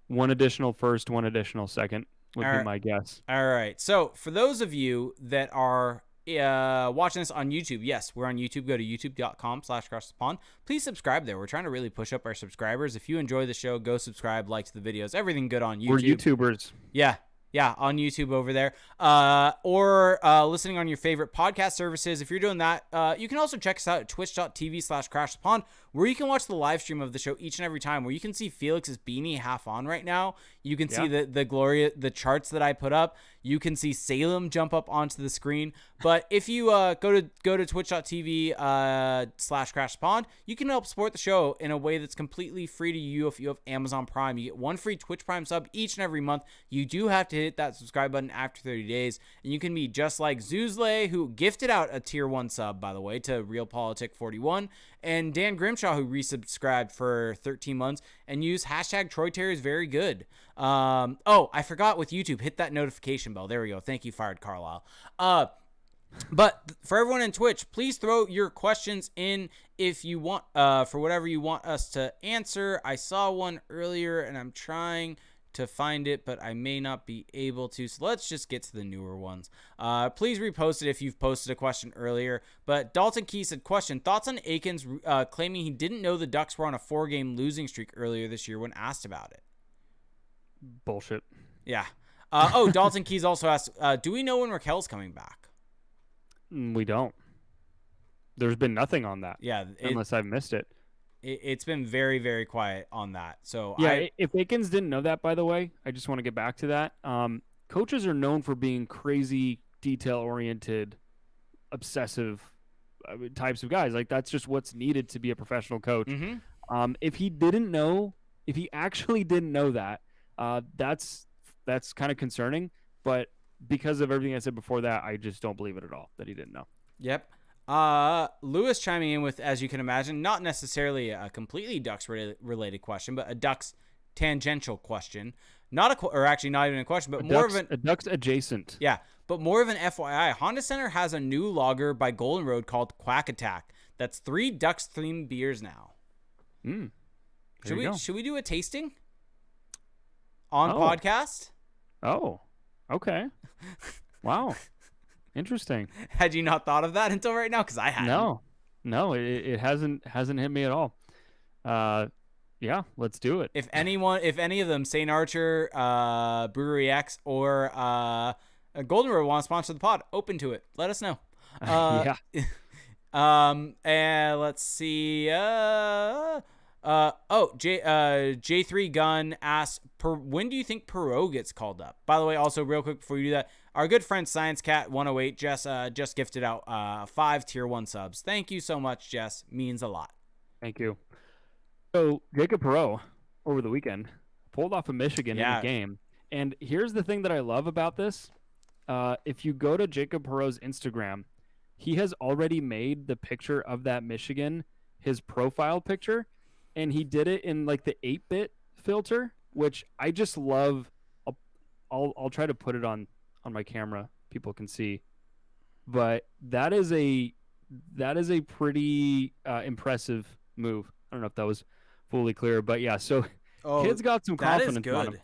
1 additional first, 1 additional second would be my guess. All right. So for those of you that are watching this on YouTube, yes, we're on YouTube. Go to youtube.com/acrossthepond. Please subscribe there. We're trying to really push up our subscribers. If you enjoy the show, go subscribe, like the videos, everything good on YouTube. We're YouTubers. Yeah, on YouTube over there. Or listening on your favorite podcast services. If you're doing that, you can also check us out at twitch.tv/crashthepond, where you can watch the live stream of the show each and every time, where you can see Felix's beanie half on right now. You can see the charts that I put up. You can see Salem jump up onto the screen. But if you go to twitch.tv/crashthepond, you can help support the show in a way that's completely free to you. If you have Amazon Prime, you get 1 free Twitch Prime sub each and every month. You do have to hit that subscribe button after 30 days, and you can be just like Zuzle, who gifted out a tier 1 sub, by the way, to RealPolitic41, and Dan Grimshaw, who resubscribed for 13 months and used hashtag Troy Terry is very good. I forgot with YouTube, hit that notification bell. There we go. Thank you, Fired Carlisle. But for everyone in Twitch, please throw your questions in if you want, for whatever you want us to answer. I saw one earlier and I'm trying to find it, but I may not be able to. So let's just get to the newer ones. Please repost it if you've posted a question earlier. But Dalton Key said, question, thoughts on Eakins claiming he didn't know the Ducks were on a 4-game losing streak earlier this year when asked about it? Bullshit. Yeah. Dalton Keys also asked, do we know when Raquel's coming back? We don't. There's been nothing on that. Yeah. Unless I've missed it. It's been very, very quiet on that. So yeah, if Eakins didn't know that, by the way, I just want to get back to that. Coaches are known for being crazy, detail-oriented, obsessive types of guys. Like, that's just what's needed to be a professional coach. Mm-hmm. If he actually didn't know that, that's kind of concerning. But because of everything I said before that, I just don't believe it at all that he didn't know. Yep. Lewis chiming in with, as you can imagine, not necessarily a completely Ducks related question, but a Ducks tangential question. Not even a question, but a Ducks adjacent. Yeah, but more of an FYI. Honda Center has a new lager by Golden Road called Quack Attack. That's 3 Ducks themed beers now. Should we do a tasting on podcast? Oh, okay. Wow. Interesting. Had you not thought of that until right now? Because I hadn't. No, it hasn't hit me at all. Yeah, let's do it. If any of them, St. Archer, Brewery X, or Golden Road want to sponsor the pod, open to it. Let us know. Yeah. And let's see. J3 Gun asks, when do you think Perot gets called up? By the way, also real quick before you do that, our good friend Science Cat 108 just gifted out 5 tier 1 subs. Thank you so much, Jess. Means a lot. Thank you. So Jacob Perot over the weekend pulled off a Michigan in the game, and here's the thing that I love about this. If you go to Jacob Perot's Instagram, he has already made the picture of that Michigan his profile picture, and he did it in like the 8-bit filter, which I just love. I'll try to put it on my camera, people can see, but that is a pretty impressive move. I don't know if that was fully clear, but yeah. So kids got some confidence on him.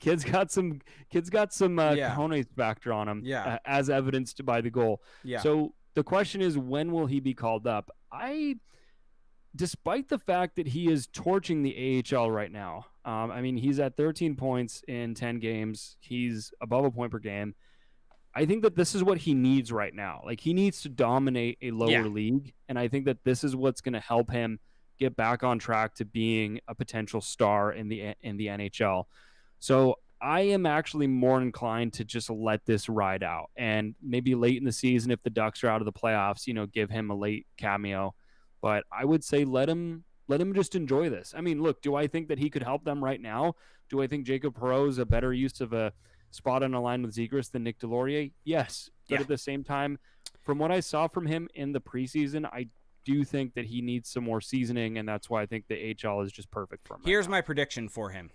Kids got some cojones factor on him. Yeah. As evidenced by the goal. Yeah. So The question is, when will he be called up? Despite the fact that he is torching the AHL right now, I mean, he's at 13 points in 10 games. He's above a point per game. I think that this is what he needs right now. Like, he needs to dominate a lower league, and I think that this is what's going to help him get back on track to being a potential star in the NHL. So I am actually more inclined to just let this ride out, and maybe late in the season, if the Ducks are out of the playoffs, give him a late cameo. But I would say let him just enjoy this. I mean, look, do I think that he could help them right now? Do I think Jacob Perreault is a better use of a spot on a line with Zegras than Nick Delorier? Yes. But at the same time, from what I saw from him in the preseason, I do think that he needs some more seasoning, and that's why I think the AHL is just perfect for him. Here's my prediction for him.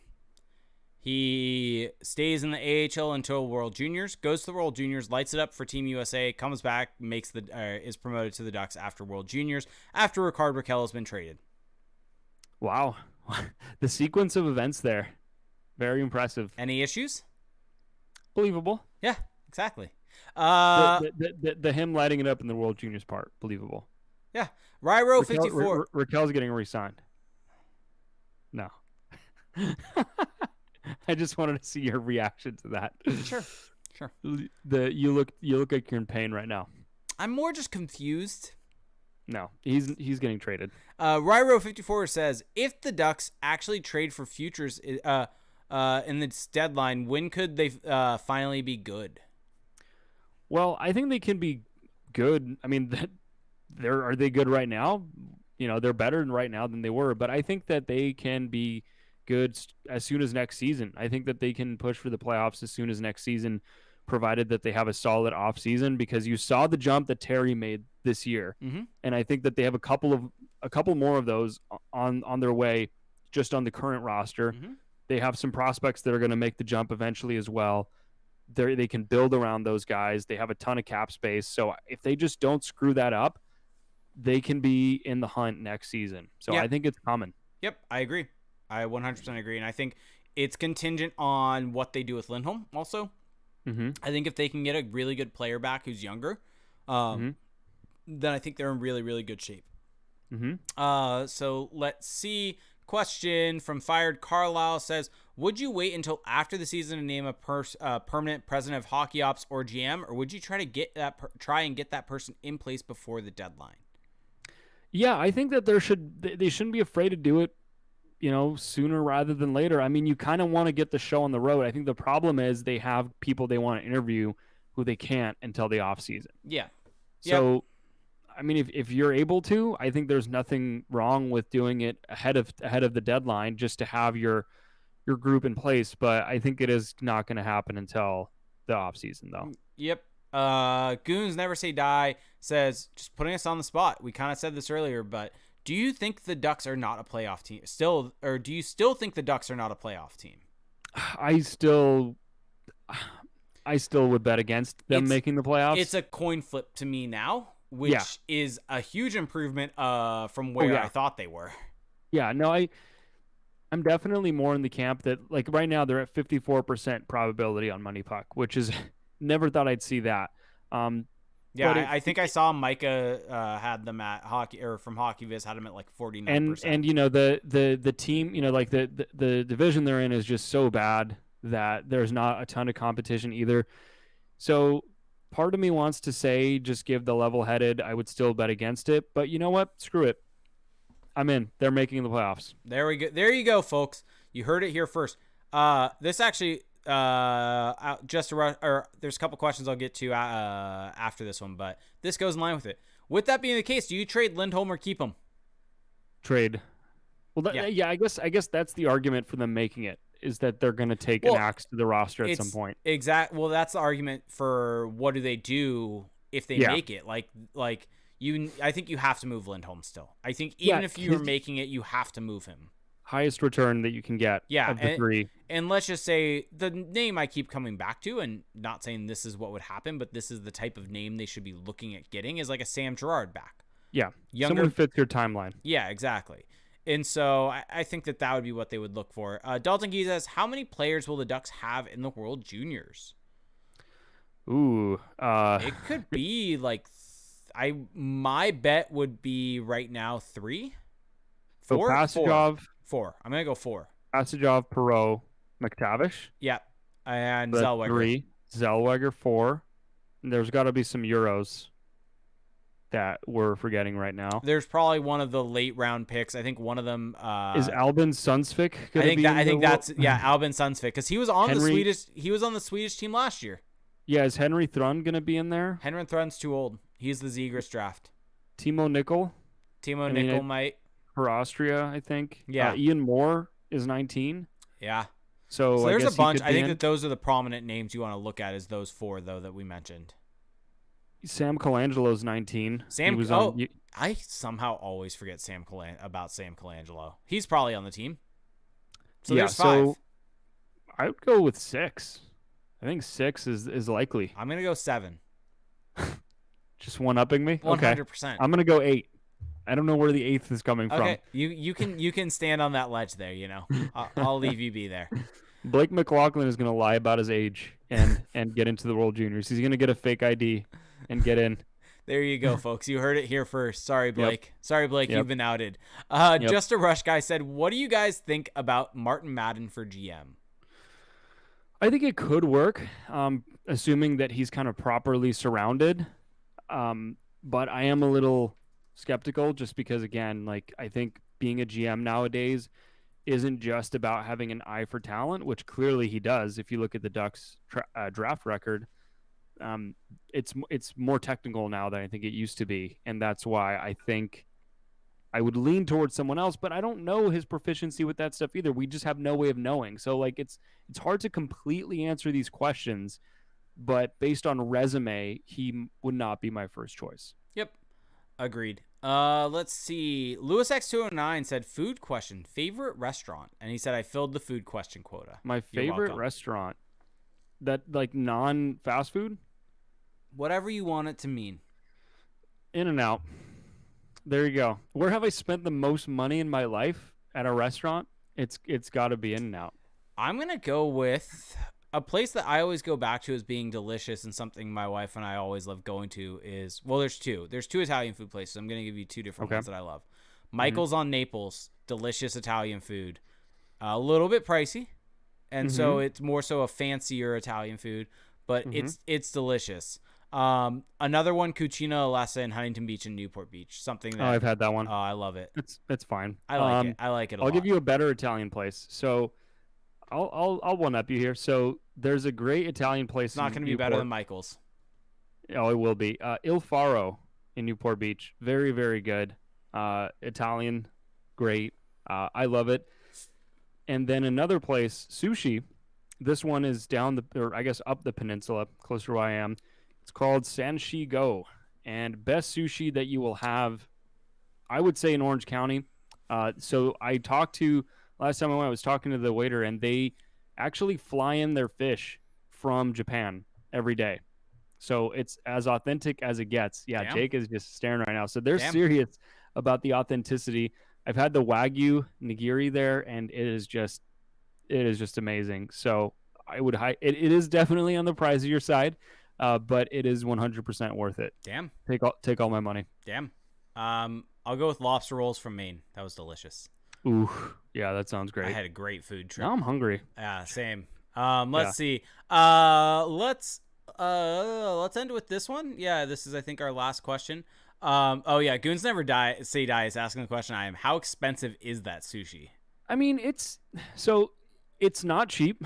He stays in the AHL until World Juniors, goes to the World Juniors, lights it up for Team USA, comes back, is promoted to the Ducks after World Juniors, after Raquel has been traded. Wow. The sequence of events there. Very impressive. Any issues? Believable. Yeah, exactly. The him lighting it up in the World Juniors part. Believable. Yeah. Ryro 54. Raquel's getting re-signed. No. I just wanted to see your reaction to that. Sure. You look like you're in pain right now. I'm more just confused. No, he's getting traded. Ryro 54 says, if the Ducks actually trade for futures in this deadline, when could they finally be good? Well, I think they can be good. I mean, are they good right now? They're better right now than they were, but I think that they can be good as soon as next season. I think that they can push for the playoffs as soon as next season, provided that they have a solid off season, because you saw the jump that Terry made this year. Mm-hmm. And I think that they have a couple more of those on their way just on the current roster. Mm-hmm. They have some prospects that are going to make the jump eventually as well. They can build around those guys. They have a ton of cap space. So if they just don't screw that up, they can be in the hunt next season. So I think it's common. Yep, I agree. I 100% agree. And I think it's contingent on what they do with Lindholm also. Mm-hmm. I think if they can get a really good player back who's younger, then I think they're in really, really good shape. Mm-hmm. So let's see. Question from Fired Carlisle says, would you wait until after the season to name a permanent president of hockey ops or GM, or would you try and get that person in place before the deadline? Yeah, I think that they shouldn't be afraid to do it, sooner rather than later. I mean, you kind of want to get the show on the road. I think the problem is they have people they want to interview who they can't until the off season. Yeah. So, I mean, if you're able to, I think there's nothing wrong with doing it ahead of the deadline just to have your group in place. But I think it is not going to happen until the off season, though. Yep. Goons Never Say Die says, just putting us on the spot. We kind of said this earlier, but do you think the Ducks are not a playoff team still, or do you still think the Ducks are not a playoff team? I still would bet against them making the playoffs. It's a coin flip to me now, which is a huge improvement from where I thought they were. Yeah, no, I'm definitely more in the camp that, like, right now they're at 54% probability on Money Puck, which is never thought I'd see that. I think I saw Micah had them at hockey, or from Hockey Viz had them at like 49%. And the team, like the division they're in is just so bad that there's not a ton of competition either. So part of me wants to say just give the level-headed. I would still bet against it, but you know what? Screw it. I'm in. They're making the playoffs. There we go. There you go, folks. You heard it here first. This actually there's a couple questions I'll get to after this one, but this goes in line with it. With that being the case, do you trade Lindholm or keep him? Trade. Well, I guess that's the argument for them making it, is that they're going to take an axe to the roster at some point. Exactly. Well, that's the argument for what do they do if they make it. I think you have to move Lindholm still. I think even if you're making it, you have to move him. Highest return that you can get of the three. And let's just say the name I keep coming back to, and not saying this is what would happen, but this is the type of name they should be looking at getting, is like a Sam Girard back. Yeah. Someone fits your timeline. Yeah, exactly. And so I think that would be what they would look for. Dalton Gee says, how many players will the Ducks have in the World Juniors? Ooh. It could be like, my bet would be right now 3, So 4, Pasajov, 4. I'm gonna go 4. Perot, McTavish. Yeah, and So that's Zellweger. 3. Zellweger 4. And there's got to be some Euros that we're forgetting right now. There's probably one of the late round picks. I think one of them Is Albin Sunsvik I going to be? think that's Albin Sunsvik, because he was on Henry, the Swedish. He was on the Swedish team last year. Yeah, is Henry Thrun going to be in there? Henry Thrun's too old. He's the Zegras draft. Timo Nickel Nickel might. for Austria, I think. Yeah. Ian Moore is 19. Yeah. So there's I a guess bunch. I think that those are the prominent names you want to look at, is those 4 though that we mentioned. Sam Colangelo's 19. I somehow always forget about Sam Colangelo. He's probably on the team. So there's 5. So I would go with 6. I think 6 is likely. I'm gonna go 7. Just one-upping me? 100%. I'm going to go 8. I don't know where the 8th is coming from. Okay, you can stand on that ledge there. I'll leave you be there. Blake McLaughlin is going to lie about his age and get into the World Juniors. He's going to get a fake ID and get in. There you go, folks. You heard it here first. Sorry, Blake. Yep. Sorry, Blake. Yep. You've been outed. Just a Rush guy said, "What do you guys think about Martin Madden for GM?" I think it could work, assuming that he's kind of properly surrounded. But I am a little skeptical, just because, again, like, I think being a GM nowadays isn't just about having an eye for talent, which clearly he does. If you look at the Ducks draft record, it's more technical now than I think it used to be, and that's why I think I would lean towards someone else. But I don't know his proficiency with that stuff either. We just have no way of knowing. So, like, it's hard to completely answer these questions. But based on resume, he would not be my first choice. Yep, agreed. Let's see. Lewis X209 said, "Food question, favorite restaurant?" And he said, "I filled the food question quota." My favorite restaurant, that, like, non-fast food? Whatever you want it to mean. In-N-Out. There you go. Where have I spent the most money in my life at a restaurant? It's got to be In-N-Out. I'm going to go with a place that I always go back to as being delicious, and something my wife and I always love going to is, well, there's 2. There's 2 Italian food places. I'm going to give you 2 different ones that I love. Michael's on Naples, delicious Italian food. A little bit pricey, and so it's more so a fancier Italian food, but it's delicious. Another one, Cucina Alessa in Huntington Beach and Newport Beach. Something that I've had that one. Oh, I love it. It's fine. I like it. I like it a lot. I'll give you a better Italian place. So I'll one up you here. So there's a great Italian place. It's not going to be better than Michael's. Oh, it will be. Il Faro in Newport Beach. Very, very good. Italian, great. I love it. And then another place, sushi. This one is up the peninsula, closer to where I am. It's called Sanshi Go, and best sushi that you will have, I would say, in Orange County. So last time I was talking to the waiter, and they actually fly in their fish from Japan every day. So it's as authentic as it gets. Yeah, Damn. Jake is just staring right now. So they're serious about the authenticity. I've had the Wagyu nigiri there, and it is just amazing. So I would it is definitely on the pricier side. But it is 100% worth it. Damn. Take all my money. Damn. I'll go with lobster rolls from Maine. That was delicious. Ooh, yeah, that sounds great. I had a great food trip. Now I'm hungry. Yeah, same. Let's see. Let's end with this one. Yeah, this is, I think, our last question. Goons Never Die is asking the question I am. How expensive is that sushi? I mean, it's not cheap.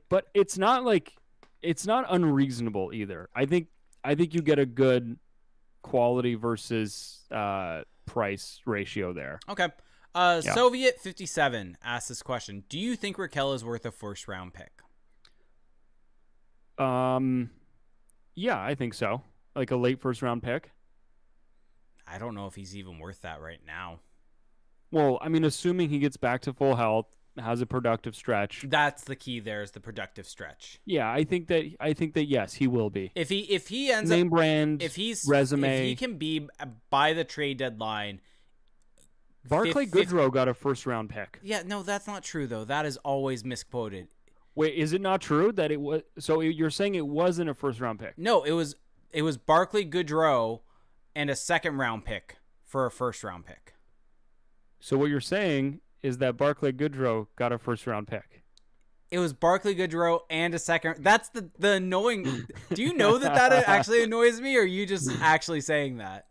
But it's not like, it's not unreasonable either. I think you get a good quality versus price ratio there. Okay. Soviet 57 asked this question. Do you think Raquel is worth a first round pick? Yeah, I think so. Like a late first round pick. I don't know if he's even worth that right now. Well, I mean, assuming he gets back to full health, has a productive stretch. That's the key. There is the productive stretch. Yeah, I think that yes, he will be. If he ends name up, brand, resume, if he can be by the trade deadline. Barclay Goodrow got a first round pick. Yeah, no, that's not true though. That is always misquoted. Wait, is it not true that it was? So you're saying it wasn't a first round pick? No, it was it was Barclay Goodrow and a second round pick for a first round pick. So what you're saying is that Barclay Goodrow got a first round pick. It was Barclay Goodrow and a second. That's the annoying. Do you know that actually annoys me, or are you just actually saying that?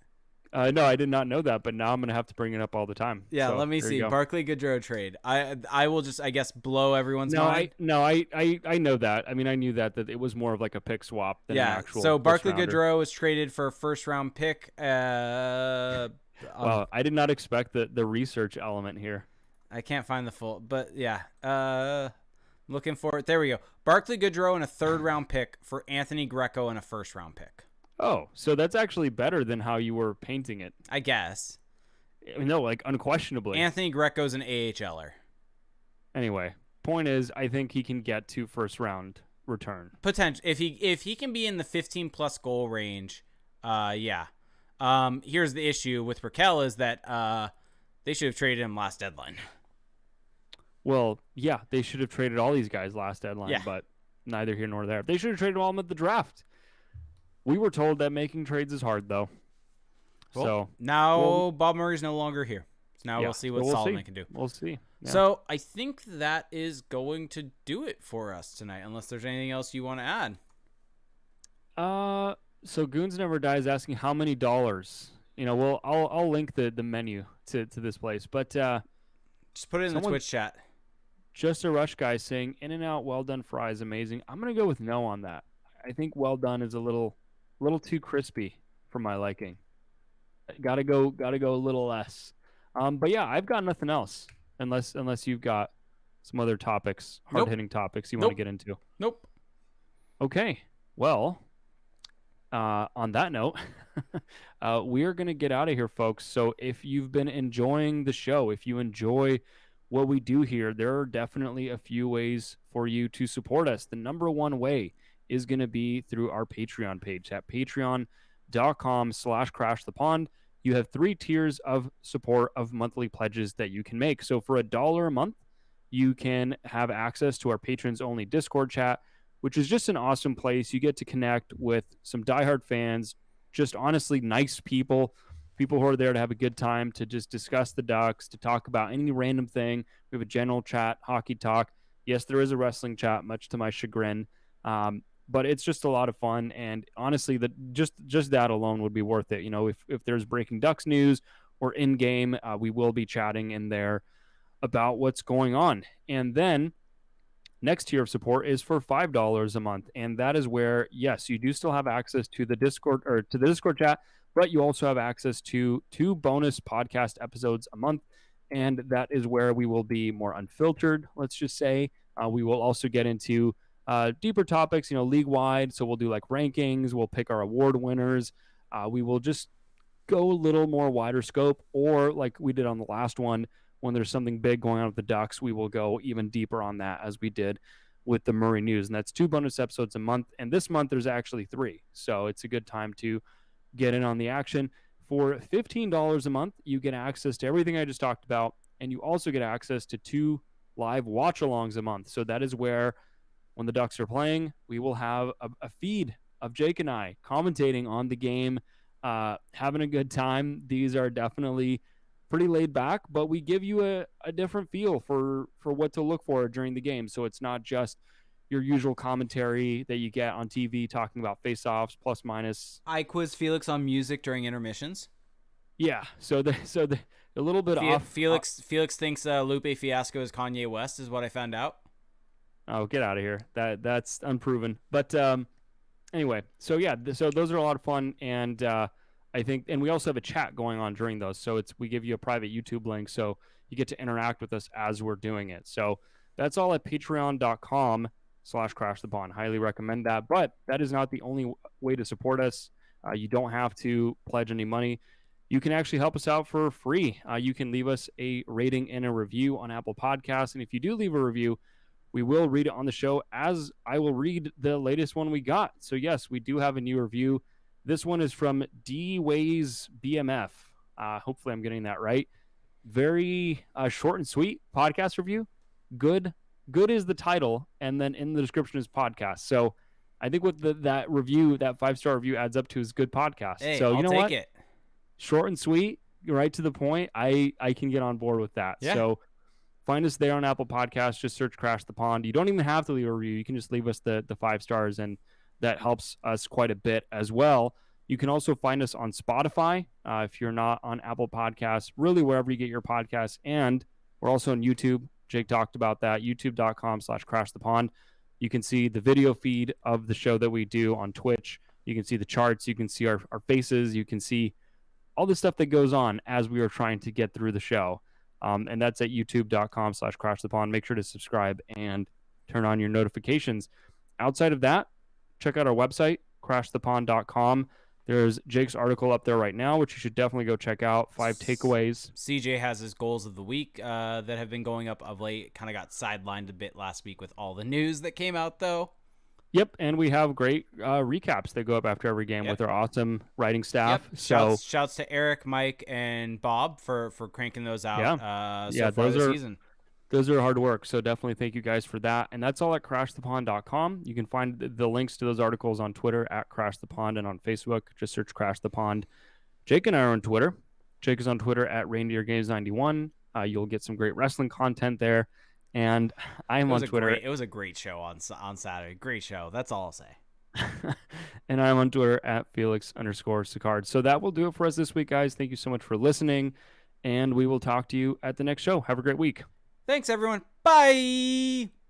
No, I did not know that, but now I'm gonna have to bring it up all the time. Yeah, so, let me see. Barclay Goodrow trade. I will just, I guess, blow everyone's mind. I know that. I mean, I knew that it was more of like a pick swap than an actual. So Barclay Goodrow was traded for a first round pick. Well, I did not expect the research element here. I can't find the full, but yeah. Looking for it. There we go. Barclay Goodrow and a third round pick for Anthony Greco and a first round pick. Oh, so that's actually better than how you were painting it. I guess. No, like unquestionably. Anthony Greco's an AHLer. Anyway, point is, I think he can get to first round return. Potential. If he can be in the 15 plus goal range, yeah. Here's the issue with Raquel is that they should have traded him last deadline. Well, yeah, they should have traded all these guys last deadline, but neither here nor there. They should have traded all of them at the draft. We were told that making trades is hard, though. Well, so now Bob Murray's no longer here. So now we'll see what Solomon can do. We'll see. Yeah. So I think that is going to do it for us tonight, unless there's anything else you want to add. So Goons Never Die is asking how many dollars. I'll link the menu to this place, but just put it in the Twitch chat. Just a Rush guy saying In-N-Out well done fries amazing. I'm gonna go with no on that. I think well done is a little too crispy for my liking. Gotta go a little less. But yeah, I've got nothing else unless you've got some other topics, hard hitting topics you want to get into. Nope. Okay. Well, on that note, we are gonna get out of here, folks. So if you've been enjoying the show, if you enjoy what we do here, there are definitely a few ways for you to support us. The number one way is going to be through our Patreon page at patreon.com/crashthepond. You have 3 tiers of support of monthly pledges that you can make. So for $1 a month, you can have access to our patrons only Discord chat, which is just an awesome place. You get to connect with some diehard fans, just honestly nice people who are there to have a good time, to just discuss the Ducks, to talk about any random thing. We have a general chat, hockey talk. Yes, there is a wrestling chat, much to my chagrin. But it's just a lot of fun. And honestly, just that alone would be worth it. If there's breaking Ducks news or in-game, we will be chatting in there about what's going on. And then next tier of support is for $5 a month. And that is where, yes, you do still have access to the Discord chat, but you also have access to 2 bonus podcast episodes a month. And that is where we will be more unfiltered, let's just say. We will also get into deeper topics, league-wide. So we'll do like rankings. We'll pick our award winners. We will just go a little more wider scope, or like we did on the last one, when there's something big going on with the Ducks, we will go even deeper on that, as we did with the Murray news. And that's 2 bonus episodes a month. And this month there's actually 3. So it's a good time to get in on the action. For $15 a month, you get access to everything I just talked about, and you also get access to 2 live watch-alongs a month. So that is where, when the Ducks are playing, we will have a feed of Jake and I commentating on the game, having a good time. These are definitely pretty laid back, but we give you a different feel for what to look for during the game. So it's not just your usual commentary that you get on TV talking about face-offs, plus minus. I quiz Felix on music during intermissions. Yeah, so the a little bit off. Felix thinks Lupe Fiasco is Kanye West, is what I found out. Oh, get out of here! That's unproven. But anyway, so yeah, so those are a lot of fun, and I think, and we also have a chat going on during those. So we give you a private YouTube link, so you get to interact with us as we're doing it. So that's all at patreon.com/crashthepond. Highly recommend that. But that is not the only way to support us. You don't have to pledge any money. You can actually help us out for free. You can leave us a rating and a review on Apple Podcasts. And if you do leave a review, we will read it on the show, as I will read the latest one we got. So yes, we do have a new review. This one is from D-Ways BMF. Hopefully I'm getting that right. Very short and sweet podcast review. Good is the title, and then in the description is podcast. So I think what that review, that 5-star review adds up to is good podcast. Hey, So I'll you know take what? it. Short and sweet, right to the point. I can get on board with that. Yeah. So find us there on Apple Podcasts. Just search Crash the Pond. You don't even have to leave a review. You can just leave us the 5 stars, and that helps us quite a bit as well. You can also find us on Spotify if you're not on Apple Podcasts, really wherever you get your podcasts. And we're also on YouTube. Jake talked about that, youtube.com/Crash the Pond. You can see the video feed of the show that we do on Twitch. You can see the charts. You can see our faces. You can see all the stuff that goes on as we are trying to get through the show. And that's at youtube.com/Crash the Pond. Make sure to subscribe and turn on your notifications. Outside of that, check out our website, crashthepond.com. There's Jake's article up there right now, which you should definitely go check out. 5 takeaways. CJ has his goals of the week that have been going up of late. Kind of got sidelined a bit last week with all the news that came out, though. Yep, and we have great recaps that go up after every game with our awesome writing staff. Yep. So shouts to Eric, Mike, and Bob for cranking those out yeah, far this season. Those are hard work, so definitely thank you guys for that. And that's all at crashthepond.com. You can find the links to those articles on Twitter at Crash the Pond, and on Facebook, just search Crash the Pond. Jake and I are on Twitter. Jake is on Twitter at ReindeerGames91. You'll get some great wrestling content there. And I am on Twitter. It was a great show on Saturday. Great show. That's all I'll say. And I'm on Twitter at Felix_Sicard. So that will do it for us this week, guys. Thank you so much for listening. And we will talk to you at the next show. Have a great week. Thanks, everyone. Bye.